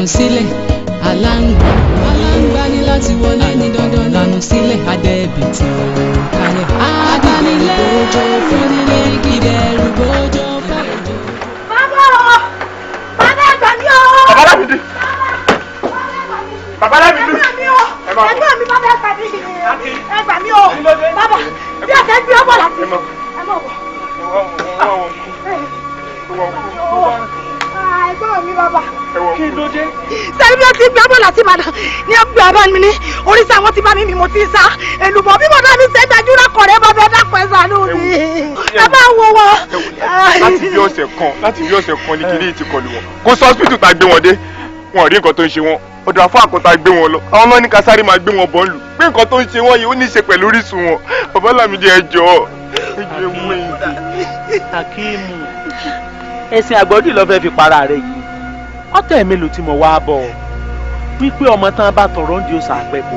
lànà sílẹ̀ aláǹgbá ní láti wọlé ní dandan lànà sílẹ̀ adẹ́bìtì kalẹ̀ abanilẹ́jọ́ fúnilé kìdẹ̀rù bójó fẹ́jọ́. bàbá ẹgbà mi o. bàbá Lámìdí. ẹgbẹ́ mi bàbá ẹgbà mi o. bàbá bí ẹ̀jẹ̀ gbé ọmọ láti. ẹ mọ̀ bọ̀. ẹgbẹ́ mi bàbá. kí ló dé. sẹ́ni bí ó ti gbé ọmọ láti Ìbàdàn ní ẹgbẹ́ abá mi ní oríṣi àwọn tí bá mi mo ti sá èlùbọ̀ bí mo dá mi ṣe dájú lákọ̀ọ́rẹ́ bàbá ẹ dákun ẹ ṣàánú mi. ẹ bá wo wọn. láti bí ọ̀sẹ̀ kan ní kìnìún ti kọlù wọn kó sọ hospital tá a gbé wọn dé wọn ò rí nǹkan tó ń ṣe wọn ọ̀dọ̀ àfọ àkọ́tà gbé wọn lọ àwọn ọmọ ní kásárì máa gbé wọn bọ́ ń lù pé nǹkan tó ń ṣe wọn yìí ó ní í ṣe pẹ̀lú orísun wọn bàbá Lámìdí ẹ jọ̀ọ́ ewu ẹ̀yìn. Hakeemu ẹ̀sìn àgbọ̀dì ló fẹ́ fi para rẹ̀ yìí ọ̀tẹ̀ mélòó tí mo wá bọ̀ wípé ọmọ tán bá tọrọ ń di oṣù àpẹ̀kọ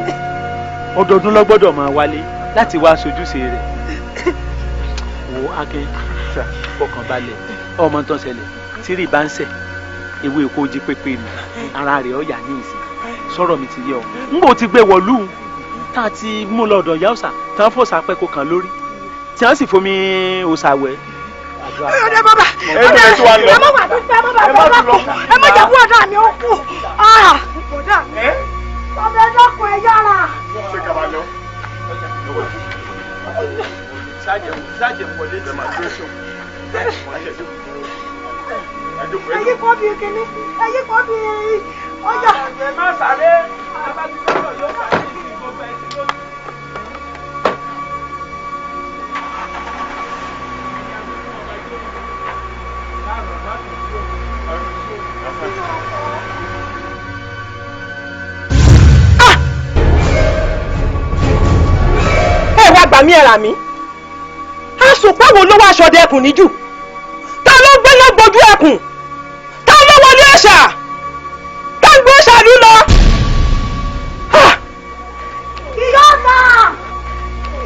ọdọọdún ló gbọ́dọ̀ máa wálé láti wá sojúṣe rẹ̀ wo Akin fọkàn balẹ̀ ọmọ tó ń ṣẹlẹ̀ tírì bá ń ṣẹ̀ ewé èkó jí pépé mi ara rẹ̀ ọ̀yà ní ìsìn sọ̀rọ̀ mi ti yẹ ọ n bò ti gbé wọ̀lú tá a ti mú lọ́dọ̀ ìyá ọ̀sà tí wọ́n fòṣà pẹ́kọ kan lórí tí wọ́n sì fomi òṣà wẹ̀. ọ̀dẹ bàbá ẹ má wà tó fẹ́ bàbá ẹ má jẹ́ kú ọ̀dà mi ó kú ọ̀dà mi bàbá ẹ dákun ẹ yára. ṣé kàbá lọ. sáàjẹ̀ wọlé tí màá gbé sùn. ẹyí kọ́ bí kíní ẹyí kọ́ bí ọjà. ẹ má sáré bàbá tí lọ́dọ̀ yóò fà ní gbogbo ẹ̀ sí lónìí. ẹ wá gbà mí ẹ̀rà mi àsùnpáwo ló wá aṣọ dẹkùn níjù ta ló gbé lọ gbójú ẹkùn ta ló wọlé ẹ̀ṣà ta ń gbé ṣàlú lọ. ìyá ọ̀sà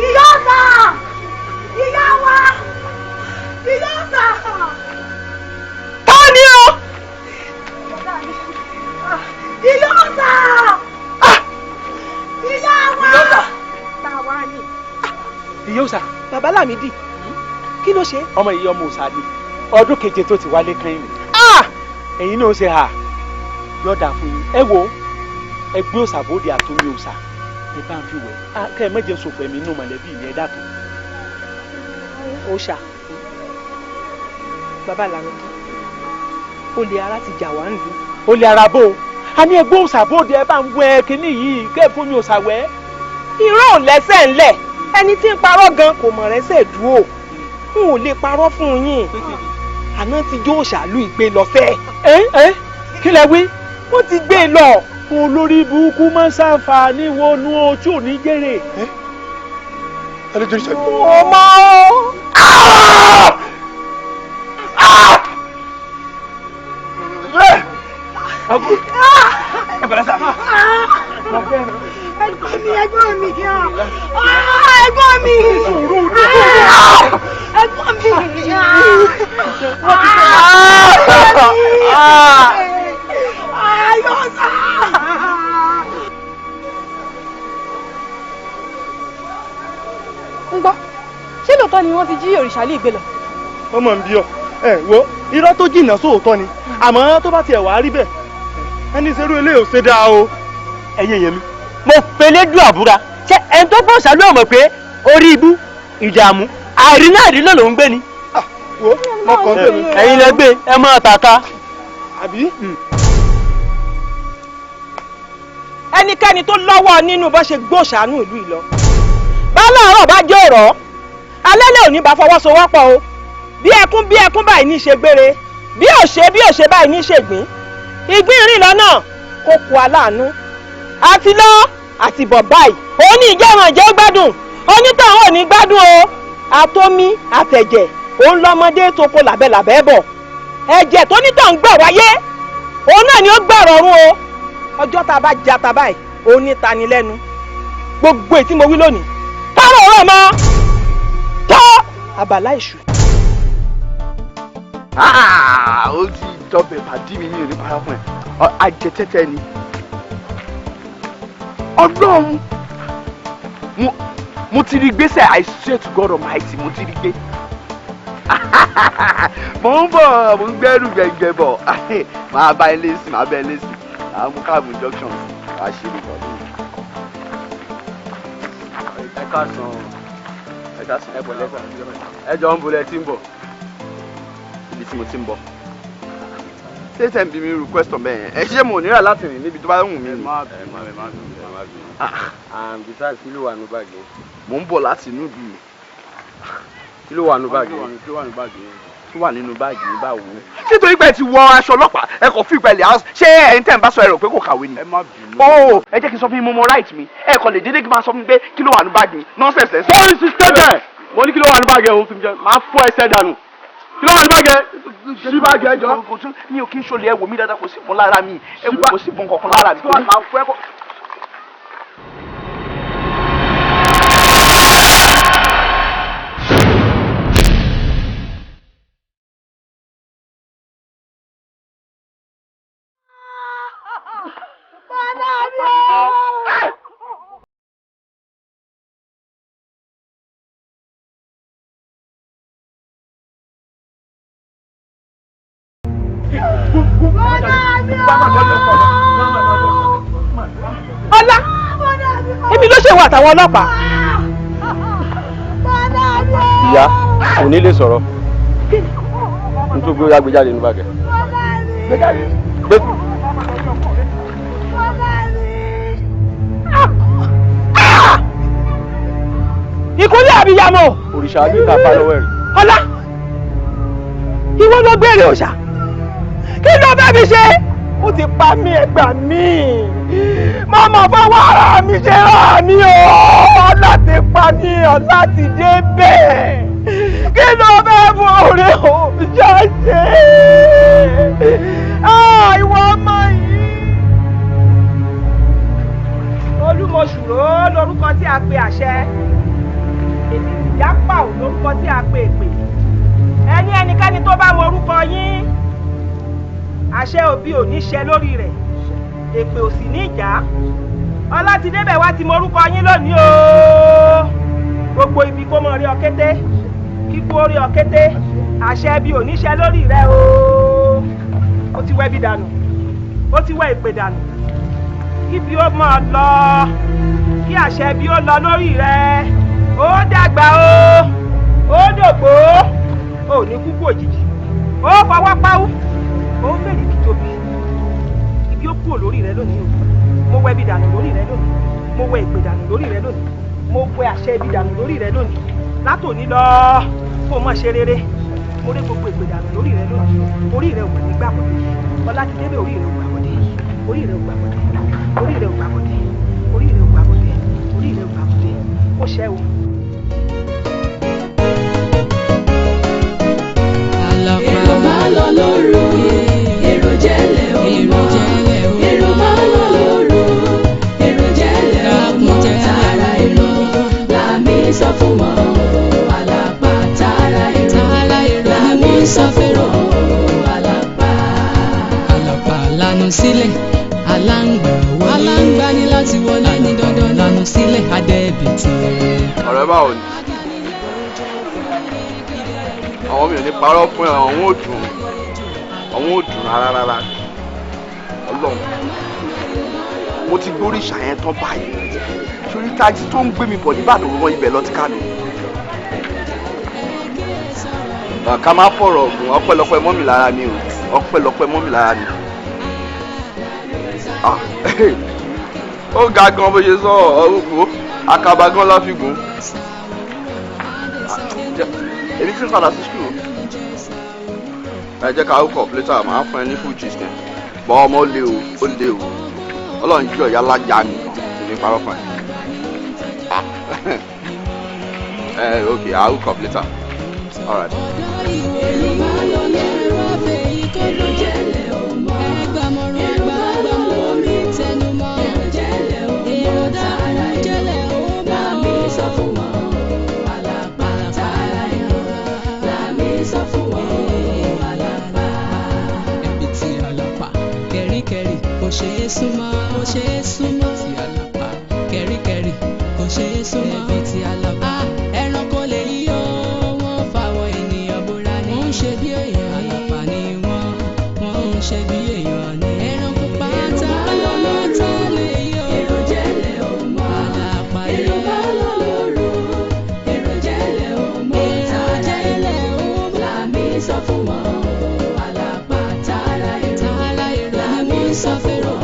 ìyá ọ̀sà ìyá wa ìyá ọ̀sà. ta ni o. ìyá ọ̀sà ìyá wa. tàwa ni. ìyá òòṣà. bàbá Lámìdí kí ló ṣe. ọmọ ìyá ọmọ òòṣà ni ọdún keje tó ti wálé kan yìí. ẹ̀yin náà ṣe hà yọ̀dà fún yín ẹ wo ẹgbẹ́ òòṣà bóde àtúnmí òòṣà ẹ bá ń fi wẹ̀ kẹ́ ẹ mẹ́jẹ sòfò ẹ̀mí inú mọ̀lẹ́bí mi ẹ dákun. òòṣà bàbá Lámìdí olè ara ti jà wá ń lù. olè ara bò a ní ẹgbẹ́ òòṣà bóde ẹ bá ń wẹ kínní yìí kẹ́ ẹ fún mi òòṣà wẹ̀. irọ́ ò lẹ́sẹ̀ ńlẹ̀ ẹni tí ń parọ́ gan kò mọ̀ rẹ́sẹ̀ dúró n ò lè parọ́ fún yín àná ti jó òṣàlù ìgbé lọ fẹ́. kí lẹ wí. wọ́n ti gbé e lọ. olórí burúkú máa ń ṣàǹfààní wọnú ojú òní jèrè. alejò ìṣẹ́jú. ọmọ. ẹ̀gbọ́n mi ẹ̀gbọ́n mi ń gbọ́ ṣé lóòótọ́ ni wọ́n ti jí òrìṣà lè gbé lọ. ọmọ ń bí ọ wo irọ́ tó jìnnà sóòótọ́ ni àmọ́ tó bá tiẹ̀ wá rí bẹ́ẹ̀ ẹni ṣerú ilé ò ṣe dáa o. ẹ̀yin èèyàn mi mo pèlè dùn àbúrà ṣé ẹni tó bọ́ ṣàlù ọmọ pé orí ibú ìdààmú àìrínà ló ń gbé ni. wo mọkàn tèmi. ẹ̀yin lẹ gbé ẹ máa tàka. àbí. ẹnikẹ́ni tó lọ́wọ́ nínú bó ṣe gbóṣàánú ìlú ìlọ bá láàárọ̀ bá jẹ́ ọ̀rọ̀ alẹ́ lè òní bá fọwọ́sowọ́pọ̀ o bí ẹkún báyìí ní ṣe gbére bí òṣè báyìí ní ṣègbín ìgbín rìn lọ́nà kó kú aláàánú àti lọ àti bọ̀ báyìí òun ní ìjẹ́ràn ìjẹ́ gbádùn onítàwọn ò ní gbádùn o àtomi àtẹ̀jẹ̀ òun lọ́mọdé tó kó làbẹ́làbẹ́ bọ̀ ẹ̀jẹ̀ tó nítàn gbà wáyé òun náà ni ó gbà rọrùn o ọjọ́ tá a bá jata báyìí òun ní tani lẹ́nu gbogbo ètí mo wí lónìí tọ́rọ̀ ọ̀rọ̀ mọ́ tọ́ àbàlá ìṣù. ó ti dọbẹ̀ pàdí mi ní òní para fún ẹ Ajẹtẹ́tẹ́ ni. Ọlọ́run mo ti rí gbèsè. I swear to God Almighty mo ti rí gbé. Mo ń bọ̀ mo ń gbẹ́rù gbẹ̀gbẹ̀ bọ̀. Màá bá ilé sí màá bá ilé sí. Àwọn káàbù junction wá ṣe é bọ̀ lónìí. Ẹ káàsán ẹ bọ̀ lẹ́sà. Ẹ jọ ń bolẹ̀ tí ń bọ̀. Ibi tí mo ti ń bọ̀. Ṣé tẹ̀ ń bí mi ru question bẹ́ẹ̀ yẹn? Ẹ ṣé mo nira láti rìn níbi tó bá wù mí. Ẹ má besides kí ló wà ní báàgì? Mo ń bọ̀ láti inú ìlú mi. Kí ló wà nínú báàgì? Tó wà nínú báàgì ní báwo? Ṣé torí pé ẹ ti wọ aṣọ ọlọ́pàá ẹ kò fi ìpẹ̀lẹ̀ house ṣé ẹ̀yin tẹ̀ ń bá sọ ẹ̀rọ pé kò kàwé ni? Ẹ má bínú. Ó ẹ jẹ́ kí n sọ fún yín mo right mi ẹ kò lè dédé kí n máa sọ fún mi pé kí ló wà nínú báàgì mi nonsense lẹ́sìn. Bọ́ọ̀lù ti tẹ́tẹ̀ mo ní kí ló wà nínú báàgì ẹ̀ òun fi jẹ máa fọ́ ẹsẹ̀ dànù. Kí ló wà nínú báàgì ẹ̀? Sí báàgì ẹ̀ jọ. Mi ò kí ń ṣọlẹ̀ ẹ wò mí dáadáa kò sí ìbọn lára mi ẹ wò kò sí ìbọn kankan lára mi. Ọlá èmi ló ṣe wà àtàwọn ọlọ́pàá. Ìyá kò ní lè sọ̀rọ̀ nítorí pé ó yá gbé jáde nínú báàgì. Ìkúnlẹ̀ àbíyamọ. Òrìṣà àbí kápá lọ́wọ́ ẹ̀rí. Ọlá ìwọ ló gbére òòṣà kí ló fẹ́ fi ṣe? Ó ti pa mí ẹgbà mí màmá fọwọ́ ara mi ṣe rà mí o. Ọlá ti pa mí ọlá ti dé bẹ́ẹ̀ kí ló fẹ́ fún orí òòṣà ṣe? Ìwọ ọmọ yìí. Olúmọṣùrò lórúkọ tí a pe àṣẹ èmi ìyápà ò lórúkọ tí a pe èpè. Ẹnikẹ́ni tó bá mọ orúkọ yín àṣẹ òbí ò ní ṣẹ lórí rẹ̀ èpè ò sì ní ìjà. Ọlá ti débẹ̀ wá ti mọ orúkọ yín lónìí o. Gbogbo ibi kó mọ rí ọkété kíkú orí ọkété àṣẹ bí ò ní ṣẹ lórí rẹ̀ o. Ó ti wẹ́ bí dànù ó ti wẹ́ èpè dànù kíbi ó máa lọ kí àṣẹ bí ó lọ lórí rẹ̀. Ó dàgbà o ó dògbò ó ní kúkú òjijì ó fọwọ́ páwú ó fèrè kí tóbi ibi ó kúrò lórí rẹ lónìí o. Mo wẹ ibi dànù lórí rẹ lónìí mo wẹ ìpè dànù lórí rẹ lónìí mo wẹ àṣẹ ibi dànù lórí rẹ lónìí látòní lọ kó o mọ̀ ṣe rere. Mo rí gbogbo ìpè dànù lórí rẹ lónìí orí rẹ ò gbà ní gbàgbọ́dé. Ọlá ti débẹ̀ orí rẹ ò gbàgbọ́dé orí rẹ ò gbàgbọ́dé orí rẹ ò gbàgbọ́dé orí rẹ ò gbàgbọ́dé orí rẹ ò gbàgbọ́dé ó ṣẹ́ o. Èrò máa lọ lóru, èrò jẹ́lẹ̀ ọmọ. Èrò máa lọ lóru, èrò jẹ́lẹ̀ ọmọ. Tààrà èrò làmì sọ fún wọn. Alapa tààrà èrò làmì sọ fún wọn. Alapa. Alapa lanu sílẹ̀, aláǹgbá wọlé. Aláǹgbá ní láti wọlé ní dandan. Lanu sílẹ̀ adẹ́bìtì. Ọ̀rẹ́ báwo ni? Àwọn mi ò ní parọ́ fún ẹ àwọn ò dùn rárá Ọlọ́run mo ti gbórí ìṣàyẹn tán báyìí sórí táàgì tó ń gbé mi bọ̀ nígbàdàn wọn ibẹ̀ lọ ti Kánò. Ká má fọ̀rọ̀ ọ̀gùn ọpẹ́lọpẹ́ mọ́ mi lára ni o ọpẹ́lọpẹ́ mọ́ mi lára ni. Ó ga gan bó ṣe sọ ọ̀rùn àkàbà gan la fi gùn. Èmi ti ń padà sí school. Ẹ jẹ́ ká hook up later màá fún ẹ ní full gist ẹ̀. Bọ́ ọmọ ó lé o Ọlọ́run jù ọ̀yá lájà ni èmi parọ́ fún ẹ. Okay, I'll hook up later. All right. Alapa, kẹ̀ríkẹ̀rí. ṣe é súnmọ́ ti Alapa kẹ́ríkẹ́rí kò ṣe é súnmọ́ ẹbí ti Alapa ẹranko lè yí o wọ́n fàwọn ènìyàn bóra ní wọ́n ń ṣe bí èèyàn Alapa ni wọ́n ń ṣe bí èèyàn ní ẹranko pátá lọ́lọ́tà lè yí o èrò jẹ́lẹ̀ ò mọ́ Alapa èrò bá lọ lóru èrò jẹ́lẹ̀ ò mọ́ tàjẹ́lẹ̀ ò mọ́ làmì sọ fún wọn Alapa tààrà èrò làmì sọ fún wọn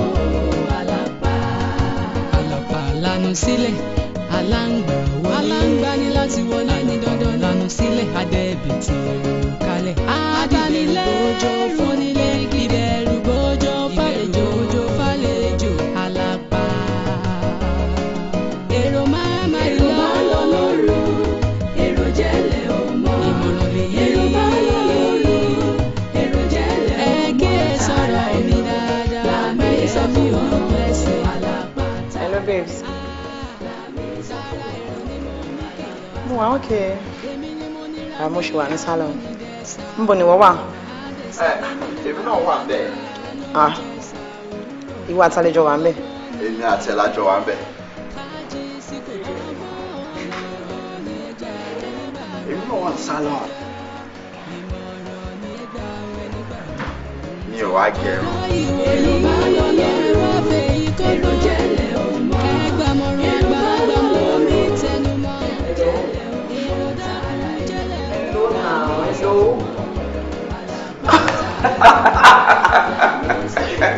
Alapa lanu sílẹ̀ aláǹgbá ní láti wọlé ní dandan lanu sílẹ̀ adẹ́bìtì èrò kalẹ̀ abanilẹ́rù fúnilé ìbẹ̀rù bójó fàlejò Alapa èrò máa lọ lóru èrò jẹ́lẹ̀ ò mọ́ ìmọ̀ràn lè yé èrò máa lọ lóru èrò jẹ́lẹ̀ ò mọ́ kí ẹ sọ̀rọ̀ mi dáadáa láàmì sọ fún wọn lẹ́sẹ̀ Alapa. Hello babes. Mo wà okay. Mo ṣe wà ní salon. Níbo ni wọ́n wà? Èmi náà wà bẹ́ẹ̀. Ìwọ àtàlejò wà ń bẹ̀. Èmi àti ẹlájọ wà ń bẹ̀. Èmi náà wà ní salon. Mi ò wá gẹrun. èrò máa lọ lóru èrò jẹ́lẹ̀ ò mọ́ èrò máa lọ lóru tẹnumọ́ èrò dára jẹ́lẹ̀ ò mọ́.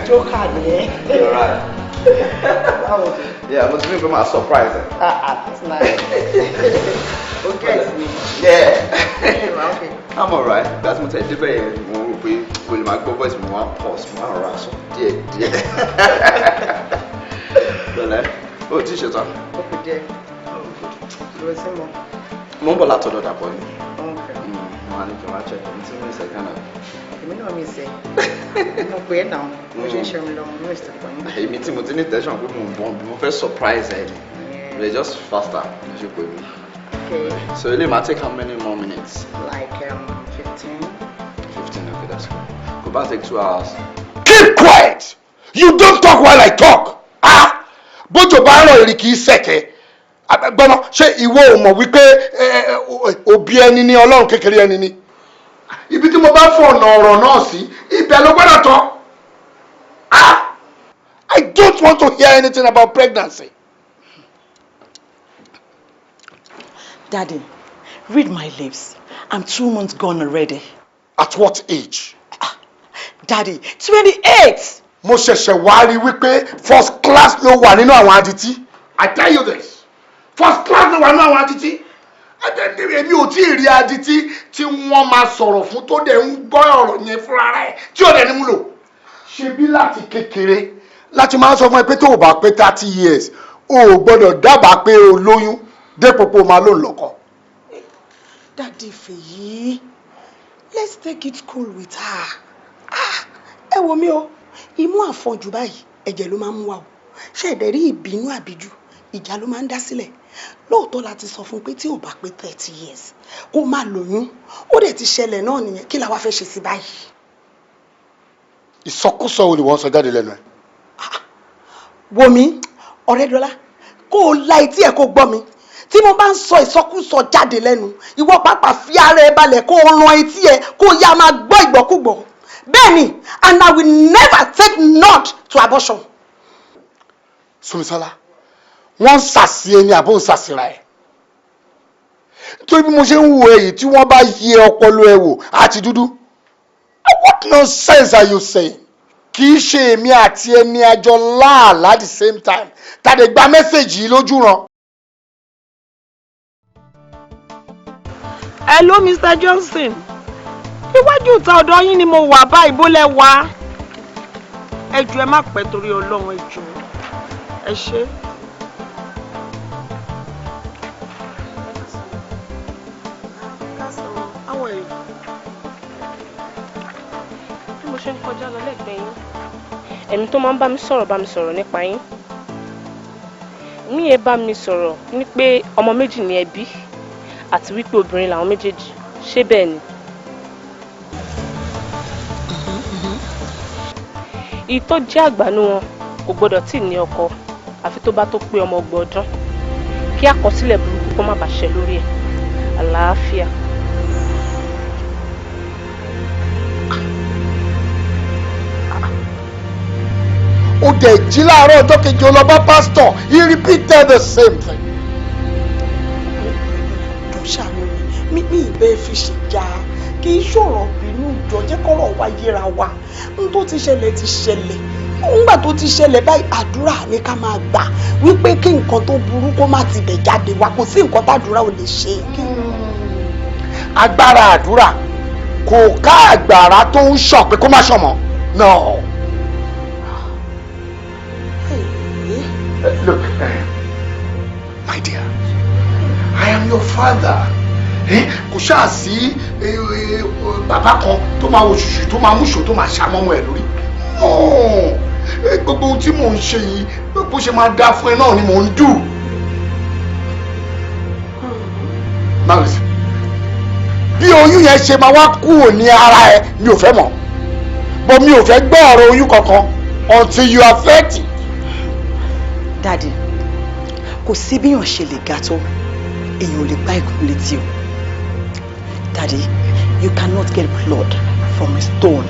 Joker ni. You're right. Yeah, I'm just going to surprise her. That's nice. Okay. Yeah. Okay. I'm alright. That's what I did. Will my voice more pause, more rush, dear. Oh, t-shirt on. Okay, dear. You see more. Mumbo la todo da boy. Okay. Man, if you want to check, it's me say kind of. You know me say. Mo pè now. Mo ṣe ṣe mi lọ mo Mr. Point. Hey, me tí mo ti ní tension pé mo fẹ́ surprise ẹ. We're just faster. You should put me. Okay. So it might take how many more minutes? Like 15. 15, okay, that's good. Could about take 2 hours. Keep quiet! You don't talk while I talk! Bójò bá rọ̀ èrì kìí sẹ̀kẹ̀. Gbọ́nà ṣé ìwọ ò mọ̀ wípé òbí ẹni ní Ọlọ́run kékeré ẹni ní? Ibi tí mo bá fọ̀nà ọ̀rọ̀ náà sí, ibẹ̀ ló gbọ́dọ̀ tọ́. I don't want to hear anything about pregnancy. Daddy, read my lips. I'm 2 months gone already. At what age? Daddy, 28! Mo ṣẹ̀ṣẹ̀ wá rí wípé first class ló wà nínú àwọn adití. I tell you this. First class ló wà nínú àwọn adití. Èmi ò tí ì rí adití tí wọ́n máa sọ̀rọ̀ fún tó dẹ̀ ń gbọ́ ọ̀rọ̀ yẹn fúnra rẹ̀ tí ò dẹ̀ ní múlò. Ṣebí láti kékeré láti máa sọ fún ẹ pé tó o bá pé 30 years o ò gbọ́dọ̀ dábàá pé o lóyún dépò pé o máa lò lọ́kọ. Daddy Fèyí, let's take it cool with her. Ẹ wò mí o, imú àfọ̀jù báyìí ẹ̀jẹ̀ ló máa ń wá o. Ṣé ẹ̀dẹ̀ rí ìbínú àbíjù ìjà ló máa ń dá sílẹ̀. Lóòótọ́ la ti sọ fún pé tí ò bá pé 30 years kó má lóyún ó dẹ̀ ti ṣẹlẹ̀ náà nìyẹn kí la wá fẹ́ ṣe sí báyìí. Ìsọkúsọ wo ni wọ́n sọ jáde lẹ́nu ẹ̀? Wò mí Ọ̀rẹ́dọ́lá kó o la etí ẹ̀ kó gbọ́ mi tí mo bá ń sọ ìsọkúsọ jáde lẹ́nu ìwọ pàápàá fi ara ẹ balẹ̀ kó o ran etí ẹ kó o yá máa gbọ́ ìgbọ́kúgbọ́. Bẹ́ẹ̀ni, and I will never take nod to abortion. Súnmisọ́lá, wọ́n ń sàsí ẹni àbó ń sàsíra ẹ̀. Nítorí bí mo ṣe ń wo èyí tí wọ́n bá yẹ ọpọlọ ẹ wò àti dúdú. What nonsense are you saying? Kì í ṣe èmi àti ẹni àjọ láàlá at the same time. Tàdé gba mẹ́sẹ̀gì yìí lójú ràn. Hello Mr. Johnson. Iwájú ìta ọ̀dọ̀ yín ni mo wà báyìí bó lẹ wá. Ẹ jọ̀ọ́ ẹ má pẹ́ torí Ọlọ́run ẹ jọ̀ọ́. Ẹ ṣé. How are you? Bí mo ṣe ń kọjá lọ lẹ́gbẹ̀ẹ́ yín, ẹ̀mí tó máa ń bá mi sọ̀rọ̀ nípa yín. Mí ẹ bá mi sọ̀rọ̀ ní pé ọmọ méjì ni ẹ bí àti wípé obìnrin làwọn méjèèjì. Ṣé bẹ́ẹ̀ ni? èyí tó jẹ́ àgbànú wọn kò gbọdọ̀ tí ì ní ọkọ àfi tó bá tó pé ọmọ ọgbọ̀n ọdún kí àkọsílẹ̀ burúkú kó má bàa ṣẹ lórí ẹ̀. Àlàáfíà. ó dẹ̀ jí láàárọ̀ ọjọ́ kejì ó lọ bá pásítọ̀, he repeated the same thing. tó ṣàánú mi ìbẹ́ fi ṣèjà kì í ṣòro bínú ìjọ jẹ́ kọ́rọ̀ wa yéra wa n tó ti ṣẹlẹ̀ ti ṣẹlẹ̀ nígbà tó ti ṣẹlẹ̀ báyìí àdúrà ní ká máa gbà wípé kí nǹkan tó burú kó má ti bẹ̀ jáde wá, kò sí nǹkan tàdúrà ò lè ṣe. agbára àdúrà kò ká àgbàrá tó ń ṣàn pé kó má ṣàn mọ́. No. Look, my dear, I am your father. Kò ṣáà sí bàbá kan tó máa wo ṣùṣù tó máa mú ṣò tó máa ṣàmọ́mọ́ ẹ̀ lórí. Gbogbo ohun tí mò ń ṣe yìí bó ṣe máa dá fún ẹ náà ni mò ń dù. Now listen, bí oyún yẹn ṣe máa wá kúrò ní ara ẹ mi ò fẹ́ mọ̀, but mi ò fẹ́ gbọ́ ọ̀rọ̀ oyún kankan until you are 30. Daddy, kò sí bí èèyàn ṣe lè ga tó èèyàn ò lè gbá ìkùn létí o. Daddy, you cannot get blood from a stone.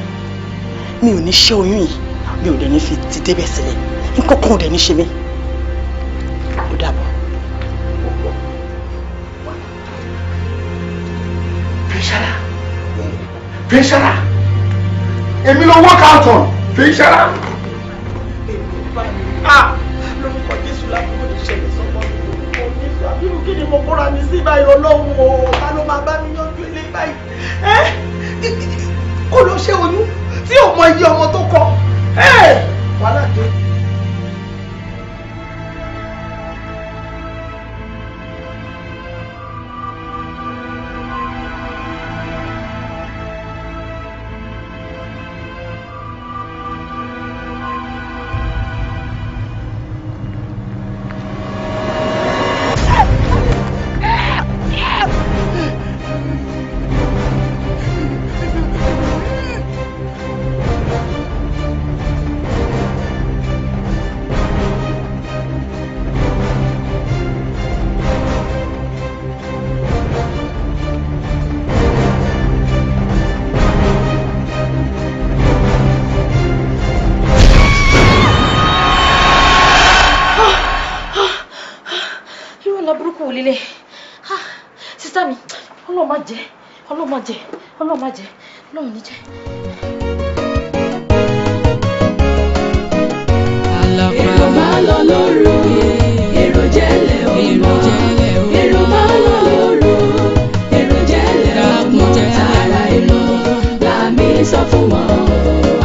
Mi ò ní ṣe oyún yìí, mi ò dẹ̀ ní fi ti débẹ̀ sílẹ̀, nǹkan kan ò dẹ̀ ní ṣe mí. Ó dàbọ̀. Fẹ́ṣẹ́ra, èmi ló work out on Fẹ́ṣẹ́ra. Lórúkọ Jésù lábúrò ní ṣẹlẹ̀ sọ́mọ́ mi lórúkọ Jésù. Àbírú kí ni mo kóra mi sí báyìí Ọlọ́run o? Ta ló máa bá mi yanjú ilé báyìí? Kó ló ṣe oyún tí ò mọ iye ọmọ tó kọ. Wàhálà dé. Sister mi, Ọlọ́run má jẹ́, Ọlọ́run má jẹ́, Ọlọ́run má jẹ́, Ọlọ́run ní jẹ́. Èrò máa lọ lóru, èrò jẹ́lẹ̀ ọmọ, èrò máa lọ lóru, èrò jẹ́lẹ̀ ọmọ, tààrà èrò, làmì sọ fún wọn,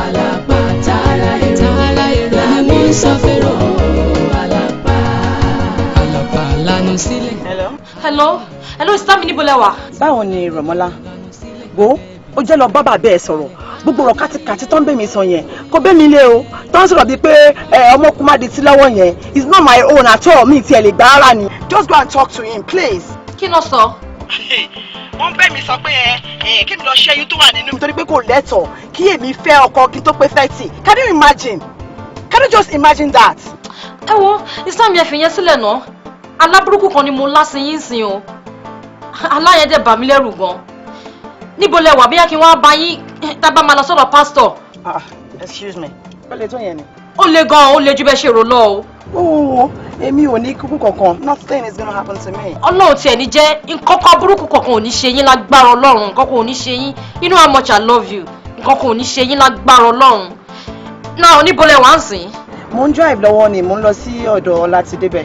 Alapa tààrà èrò, làmì sọ fẹ́rọ̀, Alapa. Alapa lanu sílẹ̀. Hello, sister mi níbo lẹ wà? Báwo ni Rọ̀mọ́lá? Wo ó jẹ́ lọ bá bàbá ẹ̀ sọ̀rọ̀, gbogbo ọ̀rọ̀ kàtìkàtì tó ń bẹ̀ mí sọ yẹn kò bẹ́ mi lé o, tó ń sọ̀rọ̀ bíi pé ọmọkùnmáde tí lọ́wọ́ yẹn is not my own at all, mi tiẹ̀ lè gbà ara ni. Just go and talk to him please. Kí ló sọ? Wọ́n bẹ̀ mí sọ pé kí mi lọ ṣẹ́yún tó wà nínú mi torí pé kò lẹ́tọ̀ọ́ kí èmi fẹ́ ọkọ kí n tó pé 30. Can you imagine? Can you just imagine that? Ẹ wo, sister mi ẹ fi yẹn sílẹ̀ náà, aláburúkú kan ni mo lásìn yín sìn o. Aláyẹ̀dẹ̀ bà mí lẹ́rù gan. Níbo lẹ wà bóyá kí wọ́n bá yín tá bá máa lọ sọ́dọ̀ pásítọ̀? Excuse me. Ó le tó yẹn ni. Ó le gan, ó le ju bẹ́ẹ̀ ṣe rò lọ o. Èmi ò ní kúkú kankan. Nothing is gonna happen to me. Ọlọ́run tiẹ̀ ní jẹ́ nǹkan kan burúkú kankan ò ní ṣe yín lágbára Ọlọ́run, nǹkan kan ò ní ṣe yín. You know how much I love you. Nǹkan kan ò ní ṣe yín lágbára Ọlọ́run. Náà níbo lẹ wà ń sìn? Mo ń drive lọ́wọ́ ni, mo ń lọ sí ọ̀dọ̀ Ọlátidébẹ̀.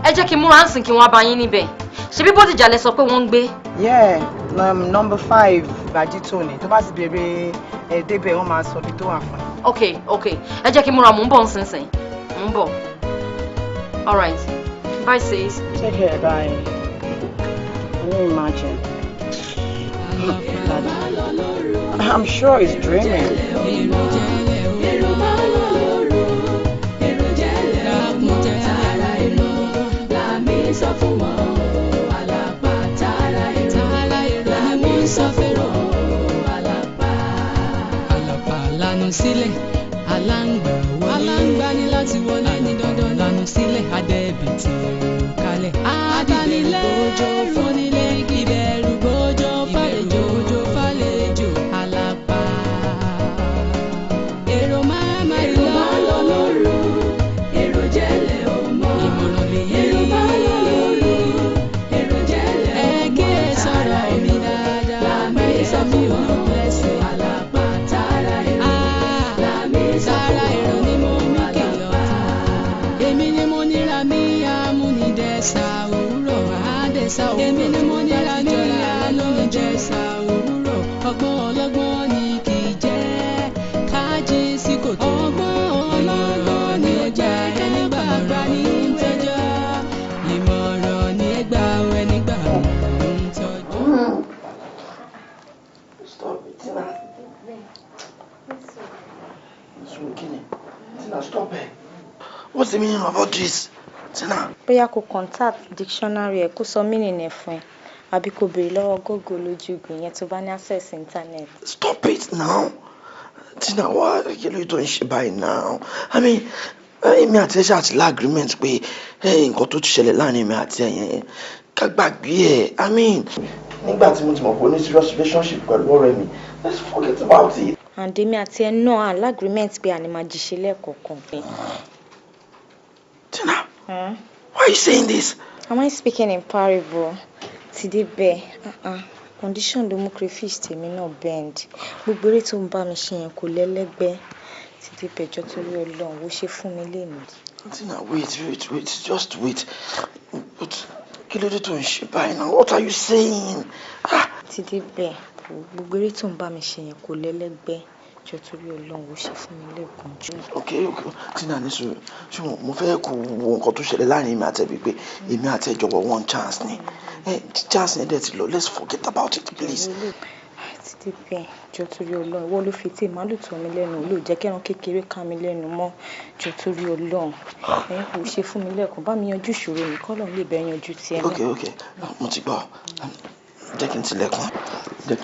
Ẹ jẹ́ kí n múra ń sìn kí wọ́n bá yín níbẹ̀. Ṣebí Bódìjà lẹ sọ pé wọ́n ń gbé? Yeah, number 5 Bajito ni. Tó bá ti bèrè débẹ̀ wọ́n máa sọ ibi tó wà fún ẹ. Okay. Ẹ jẹ́ kí n múra, mò ń bọ̀ nísinsìnyí. Mò ń bọ̀. All right. Bye sis. Take care, bye. Can you imagine? I'm sure he's dreaming. Sọ fún wọn, Alapa tààrà èrò, làmì sọ fẹ́rọ̀, Alapa. Alapa lanu sílẹ̀, aláǹgbá ní láti wọlé ní dandan lànà sílẹ̀ adẹ́bìtì kalẹ̀ abanilẹ́rù fúnilé ìbẹ̀rù gbójó fàlejò Alapa. èrò máa lọ lóru èrò jẹ́lẹ̀ ò mọ́ ìmọ̀ràn lè yé èrò máa lọ lóru èrò jẹ́lẹ̀ ò mọ́ kí ẹ sọ̀rọ̀ mi dáadáa lámì sọ́fù wọn lẹ́sẹ̀ Alapa tààrà èrò ni mo mí kìlọ̀ èmi ni mo níra mi amúnidẹ́sà òwúrọ̀ àádẹ́sà òwúrọ̀ èmi ni mo níra mi amúnidẹ́sà òwúrọ̀ ọgbọ́n ọlọ́gbọ́n ni kì í jẹ́ kájí sí kòtò ọgbọ́n ọlọ́gbọ́n ni ẹgbà ẹnigbà gbà ní tọ́jọ́ ìmọ̀ràn ni ẹgbà ẹnigbà ń tọ́jọ́. Stop it, Tina. Tina, stop it. What's the meaning of all this? Tina. Bóyá kó contact dictionary ẹ̀ kó sọ meaning ẹ̀ fún ẹ àbí kó béèrè lọ́wọ́ Google lójú ìgbìn yẹn tó bá ní access internet. Stop it now. Tina, why kí ló tó ń ṣe báyìí now? I mean, èmi àti ẹ ṣáà ti lá agreement pé nǹkan tó ti ṣẹlẹ̀ láàrin èmi àti ẹ yẹn ká gbàgbé ẹ̀. I mean, nígbà tí mo ti mọ̀ pé o ní serious relationship pẹ̀lú ọ̀rẹ́ mi, let's forget about it. And èmi àti ẹ náà àlá agreement pé àní máa jíṣẹ́ lẹ́ẹ̀kọ̀ọ̀kan. Tina, why are you saying this? Am I speaking in parable? Ti dé bẹ́ẹ̀. Condition ló mú crayfish tèmi náà bend. Gbogbo eré tó ń bá mi ṣe yẹn kò lẹ́lẹ́gbẹ́. Ti dé bẹ́ẹ̀ jọ́ torí Ọlọ́run ó ṣe fún mi lénìí. Tina, wait, just wait. But kí ló dé tó ń ṣe báyìí now? What are you saying? Ti dé bẹ́ẹ̀ gbogbo eré tó ń bá mi ṣe yẹn kò lẹ́lẹ́gbẹ́. Jọ́ torí Ọlọ́run ó ṣe fún mi lẹ́ẹ̀kan jù. Okay. Tina, nísù ṣùgbọ́n mo fẹ́ kó wo nǹkan tó ṣẹlẹ̀ láàrin èmi àti ẹbí pé èmi àti ẹ jọ̀wọ́ one chance ni. Chance yẹn dẹ̀ ti lọ. Let's forget about it, please. Ti dé bẹ́ẹ̀ jọ́ torí Ọlọ́run ìwọ ló fi tí màálù tọ́ mi lẹ́nu ló jẹ́ kẹ́ran kékeré ká mi lẹ́nu mọ́. Jọ́ torí Ọlọ́run ẹ̀yin kò ṣe fún mi lẹ́ẹ̀kan bá mi yanjú ìṣòro mi kọ́ lọ́n lè bẹ́ẹ̀ yanjú tiẹ̀ náà. Okay. Mo ti gbọ́. Jẹ́ kí n tilẹ̀kùn. Jẹ́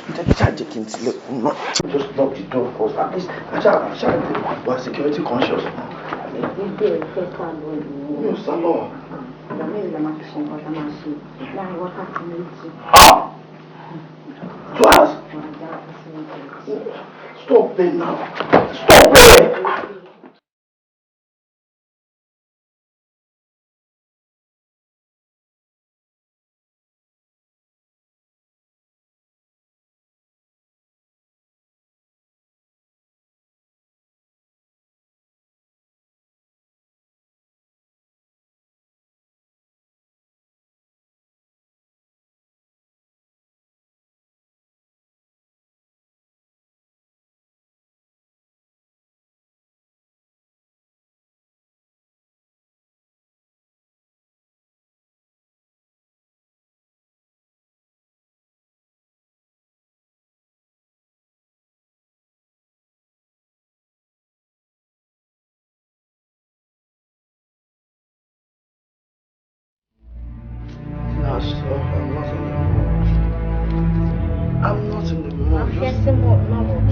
kí n tilẹ̀kùn náà. Just lock the door first. At least ajá wa security conscious. Nígbà ẹ̀fẹ́ ká lọ ìlú. Mi ò sá lọ. Ìgbà mẹ́rin la máa fi ṣe nǹkan tá a máa ṣe láàrin wákàtí méjì. Class. Stop it now. Stop it. I'm not in the mood.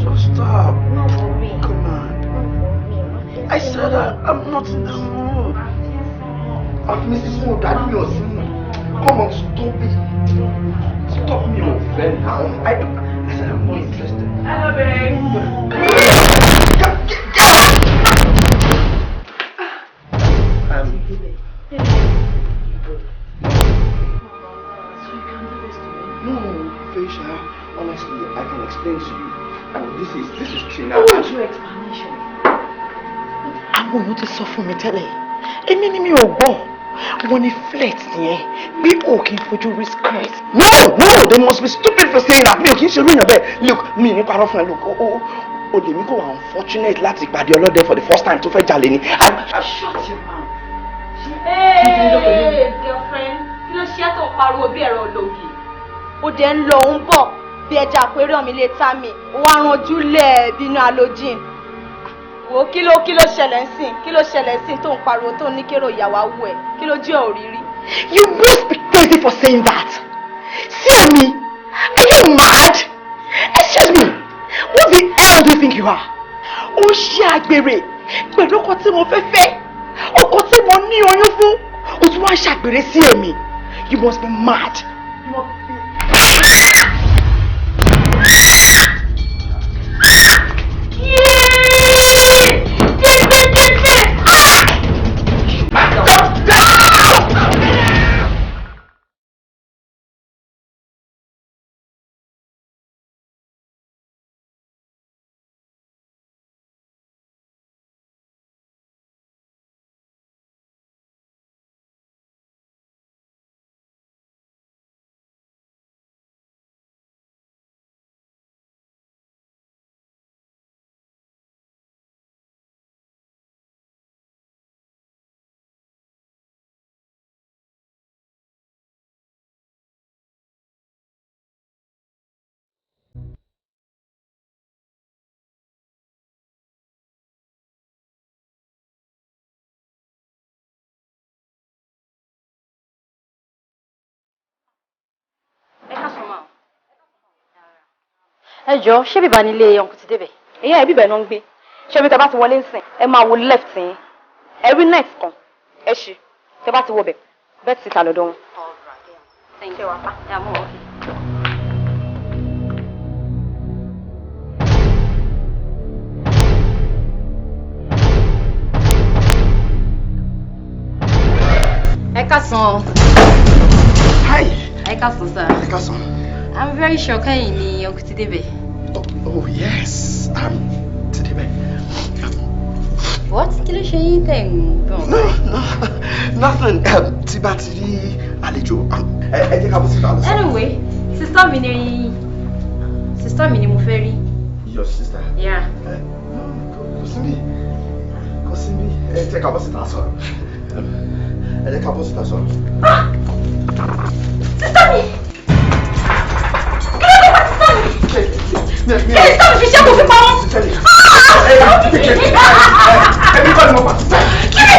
Just stop. Come on. I said I'm not in the mood. I'm Mrs. Mood. Daddy, you're come on, stop it. Stop me, your friend now. I said I'm not interested. Hello, babe. Honestly, I can explain to you. This is Tina. What's your explanation? Àwọn èèyàn ti sọ fún mi tẹ́lẹ̀. Èmi ni mi ò gbọ́. Wọ́n ní flirt yẹn bí o kì í fojú rí skirt. No, they must be stupid for saying that. Mi ò kì í ṣe lóyún bẹ́ẹ̀. Look, mi ní parọ́ fún ẹ. Look, o lè mí kó wà unfortunate láti pàdé ọlọ́dẹ for the first time tó fẹ́ jalè ni. Shut your mouth. Hey, girlfriend, kí ló ṣe é tó ń pariwo bí ẹ̀rọ ológi? Ó dẹ̀ ń lọ ń bọ̀ bí ẹja àpérè ọ̀mí lè ta mi ó wá ranjú lẹ̀ bínú alójìn. Wo kí ló ṣẹlẹ̀ ń sìn kí ló ṣẹlẹ̀ ń sìn tó ń pariwo tó ní kérò ìyàwó awú ẹ̀ kí ló jẹ́ òrírí. You must be crazy for saying that. See me? Are you mad? Excuse me. What the hell do you think you are? ó ṣe àgbèrè pẹ̀lú ọkọ tí mo fẹ́ fẹ́ ọkọ tí mo ní oyún fún ó tún wá ṣàgbèrè sí èmi. You must be mad. You must be... ẹ jọ̀ọ́ ṣé bíbá nílé ọkùn ti débẹ̀. èyàn ẹbí bẹ́ẹ̀ náà ń gbé ṣé omi tẹ bá ti wọlé ń sìn ẹ máa wo left yín ẹ rí net kan ẹ ṣí tẹ bá ti wọ bẹ̀ bẹ́ẹ̀ ti ta lọ́dọ̀ wọn. Thank you. Yeah, more. Ẹ káàsán. Hi. Ẹ káàsán, sir. Ẹ káàsán. I'm very sure kẹ́yìn ni Uncle Tidebe. Oh yes, Tidebe. What? Kí ló ṣe yín tẹ̀ ń gbọ̀n? No, nothing. Tí bá ti rí àlejò, ẹ jẹ́ ká bọ́ síta lọ. Anyway, sister mi ni mo fẹ́ rí. Your sister? Yeah. Kò sí bí. Ẹ jẹ́ ká bọ́ síta sọ̀rọ̀. Ẹ jẹ́ ká bọ́ síta sọ̀rọ̀. Sister mi! Kí ló dé wá sister mi? Kí sister mi fi ṣe kò fi pamọ́? Èmi kọ́ ni mo pa sister.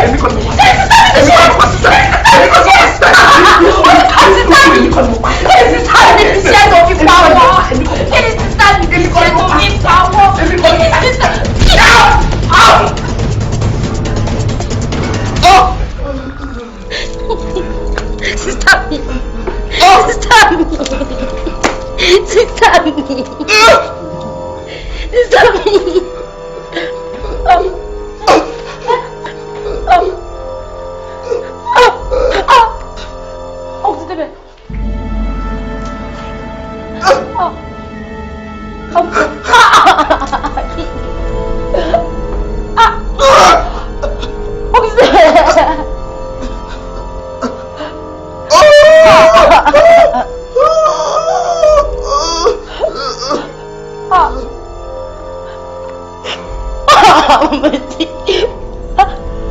Èmi kọ́ ni mo pa sister. Èmi kọ́ ni mo pa sister. Èmi kọ́ ni mo pa sister. Èmi kọ́ ni mo pa sister. Kí sister mi fi ṣe kò fi pamọ́? Kí sister mi fi ṣe kò fi pamọ́? Èmi kọ́ ni mo pa sister. Sister mi. Sister mi. Sister mi. Sister mi.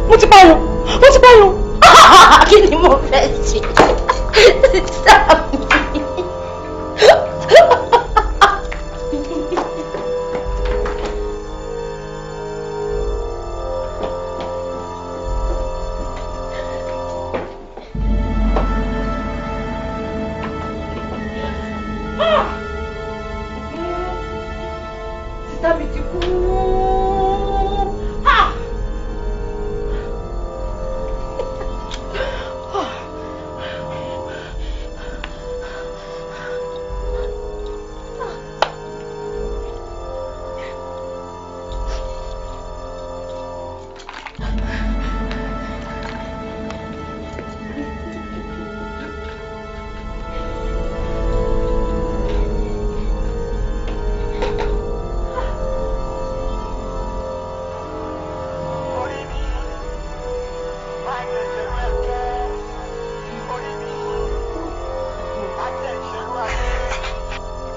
Mo ti pààyàn. Kí ni mo fẹ́ ṣe?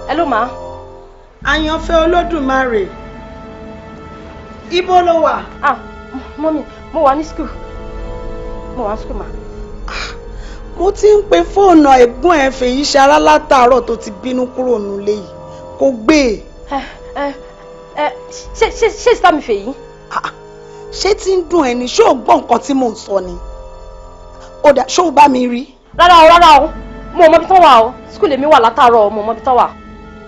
Hello ma. Àyànfẹ́ Olódùmarè. Ibo ló wà? Mọ́mí, mo wà ní school. Ma. Mo ti ń pe fóònù ẹ̀gbọ́n ẹ̀ Fèyí Ṣará látàárọ̀ tó ti bínú kúrò nílé yìí. Kò gbé. Ṣé sister mi Fèyí? Ṣé tí ń dùn ẹni ṣé ò gbọ́ nǹkan tí mò ń sọ ni? Ó dà ṣé ò bá mi rí? Rárá o. Mo mọ ibi tán wà o. School èmi wà látàárọ̀ mo mọ ibi tán wà.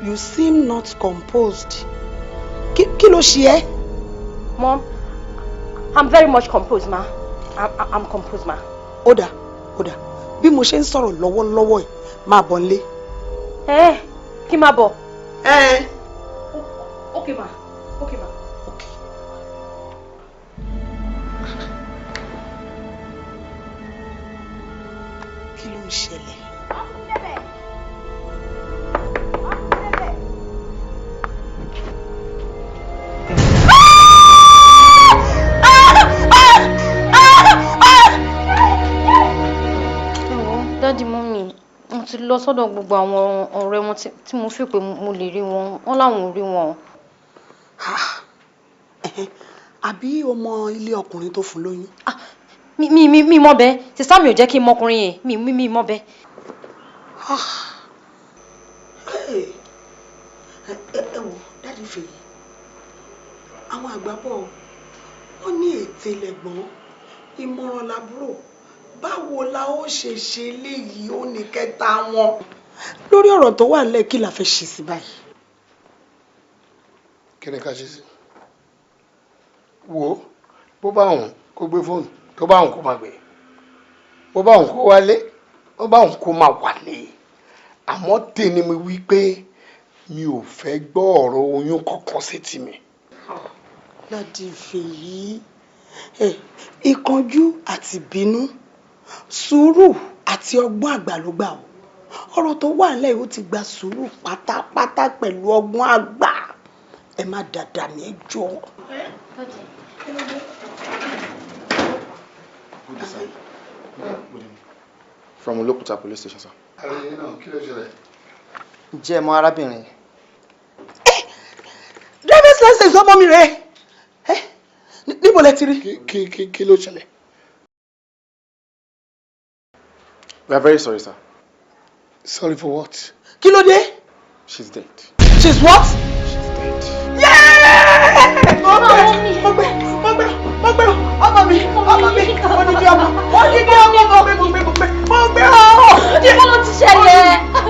You seem not composed. Kí ló ṣe ẹ́? Mom, I'm very much composed, ma. I'm composed, ma. Oda. Bí mo ṣe ń sọ̀rọ̀ lọ́wọ́lọ́wọ́ ẹ̀ máa bọ̀ nílé. Kí máa bọ̀. Okay, ma. Kí ló ń ṣẹlẹ̀? Daddy, mommy, mo ti lọ sọ́dọ̀ gbogbo àwọn ọ̀rẹ́ wọn tí mo fi pé mo lè rí wọn. Wọ́n láwọn ò rí wọn. Àbí o mọ ilé ọkùnrin tó fún lóyún? Mi mọ̀ bẹ́ẹ̀. Sísá mi ò jẹ́ kí n mọkùnrin yẹn. Mi mọ̀ bẹ́ẹ̀. Ẹ wò, Daddy Fèyí. Àwọn àgbà bọ̀ wọ́n ní ète lẹ̀gbọ́n, ìmọ̀ràn làbúrò. Báwo la ó ṣe ṣe léyìí ó ní kẹta wọn? Lórí ọ̀rọ̀ tó wà nílẹ̀ kí la fẹ́ ṣe sí báyìí? Kí ni ká ṣe sí? Wo bó bá òun kó gbé fóònù, tó bá òun kó máa gbé, bó bá òun kó wálé, bó bá òun kó máa wálé. Àmọ́ tèmi mi wí pé mi ò fẹ́ gbọ́ ọ̀rọ̀ oyún kankan sétí mi. Daddy Fèyí, ìkánjú àti bínú, sùúrù àti ọgbọ́n àgbà ló gbà o. Ọ̀rọ̀ tó wà nílẹ̀ ó ti gba sùúrù pátápátá pẹ̀lú ọgbọ́n àgbà. Ẹ má dàdà ní ẹjọ́. From Olokuta police station, sir. Ǹjẹ́ ẹ mọ arábìnrin? Driver's license ọmọ mi rẹ̀. Níbo lẹ ti rí? Kí ló ṣẹlẹ̀? We are very sorry, sir. Sorry for what? Kí ló dé? She's dead. She's what? She's dead. Yeah! Mo gbé ọmọ mi, odidi ọmọ, Níbo ló ti ṣẹlẹ̀?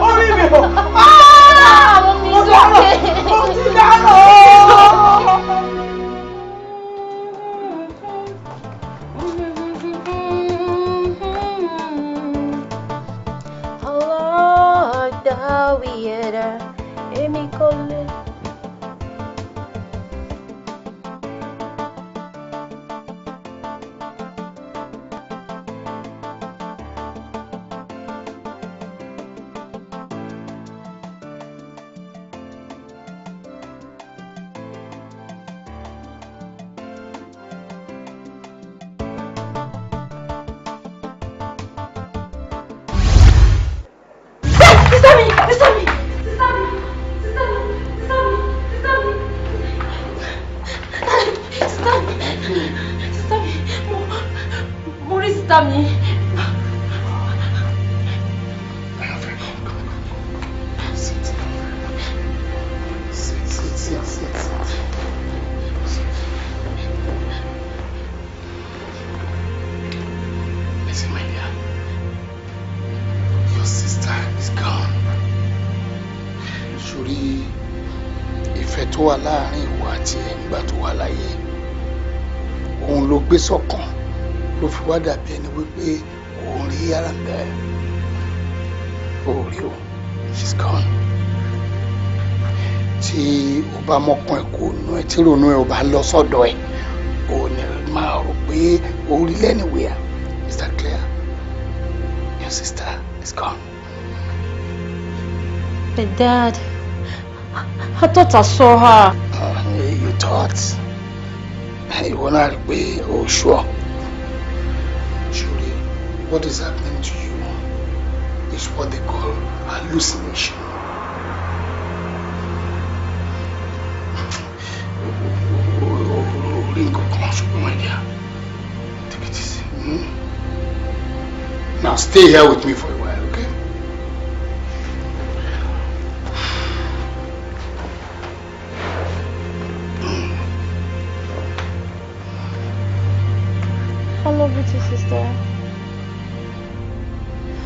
orí mi o. Àwọn mi sókè. Mo ti dáná. Gbé sọ́kàn ló fi wá dàbí ẹni wípé òun rí yàrá ń bẹ. Orí o, she's gone. Tí o bá mọ́kàn ẹ̀ kò nù ẹ́ tí ronú ẹ̀ ò bá lọ sọ́dọ̀ ẹ̀ ò ní máa rò pé orí lẹ́nìwẹ̀ẹ́. Is that clear? Your sister is gone. But Dad, I thought I saw her. You thought? Ìwọ náà rí pé o sure. Surely, what is happening to you is what they call hallucination. Orí nǹkan kan ṣùgbọ́n my dear, take it easy. Now stay here with me for a while, okay? I love you too, sister.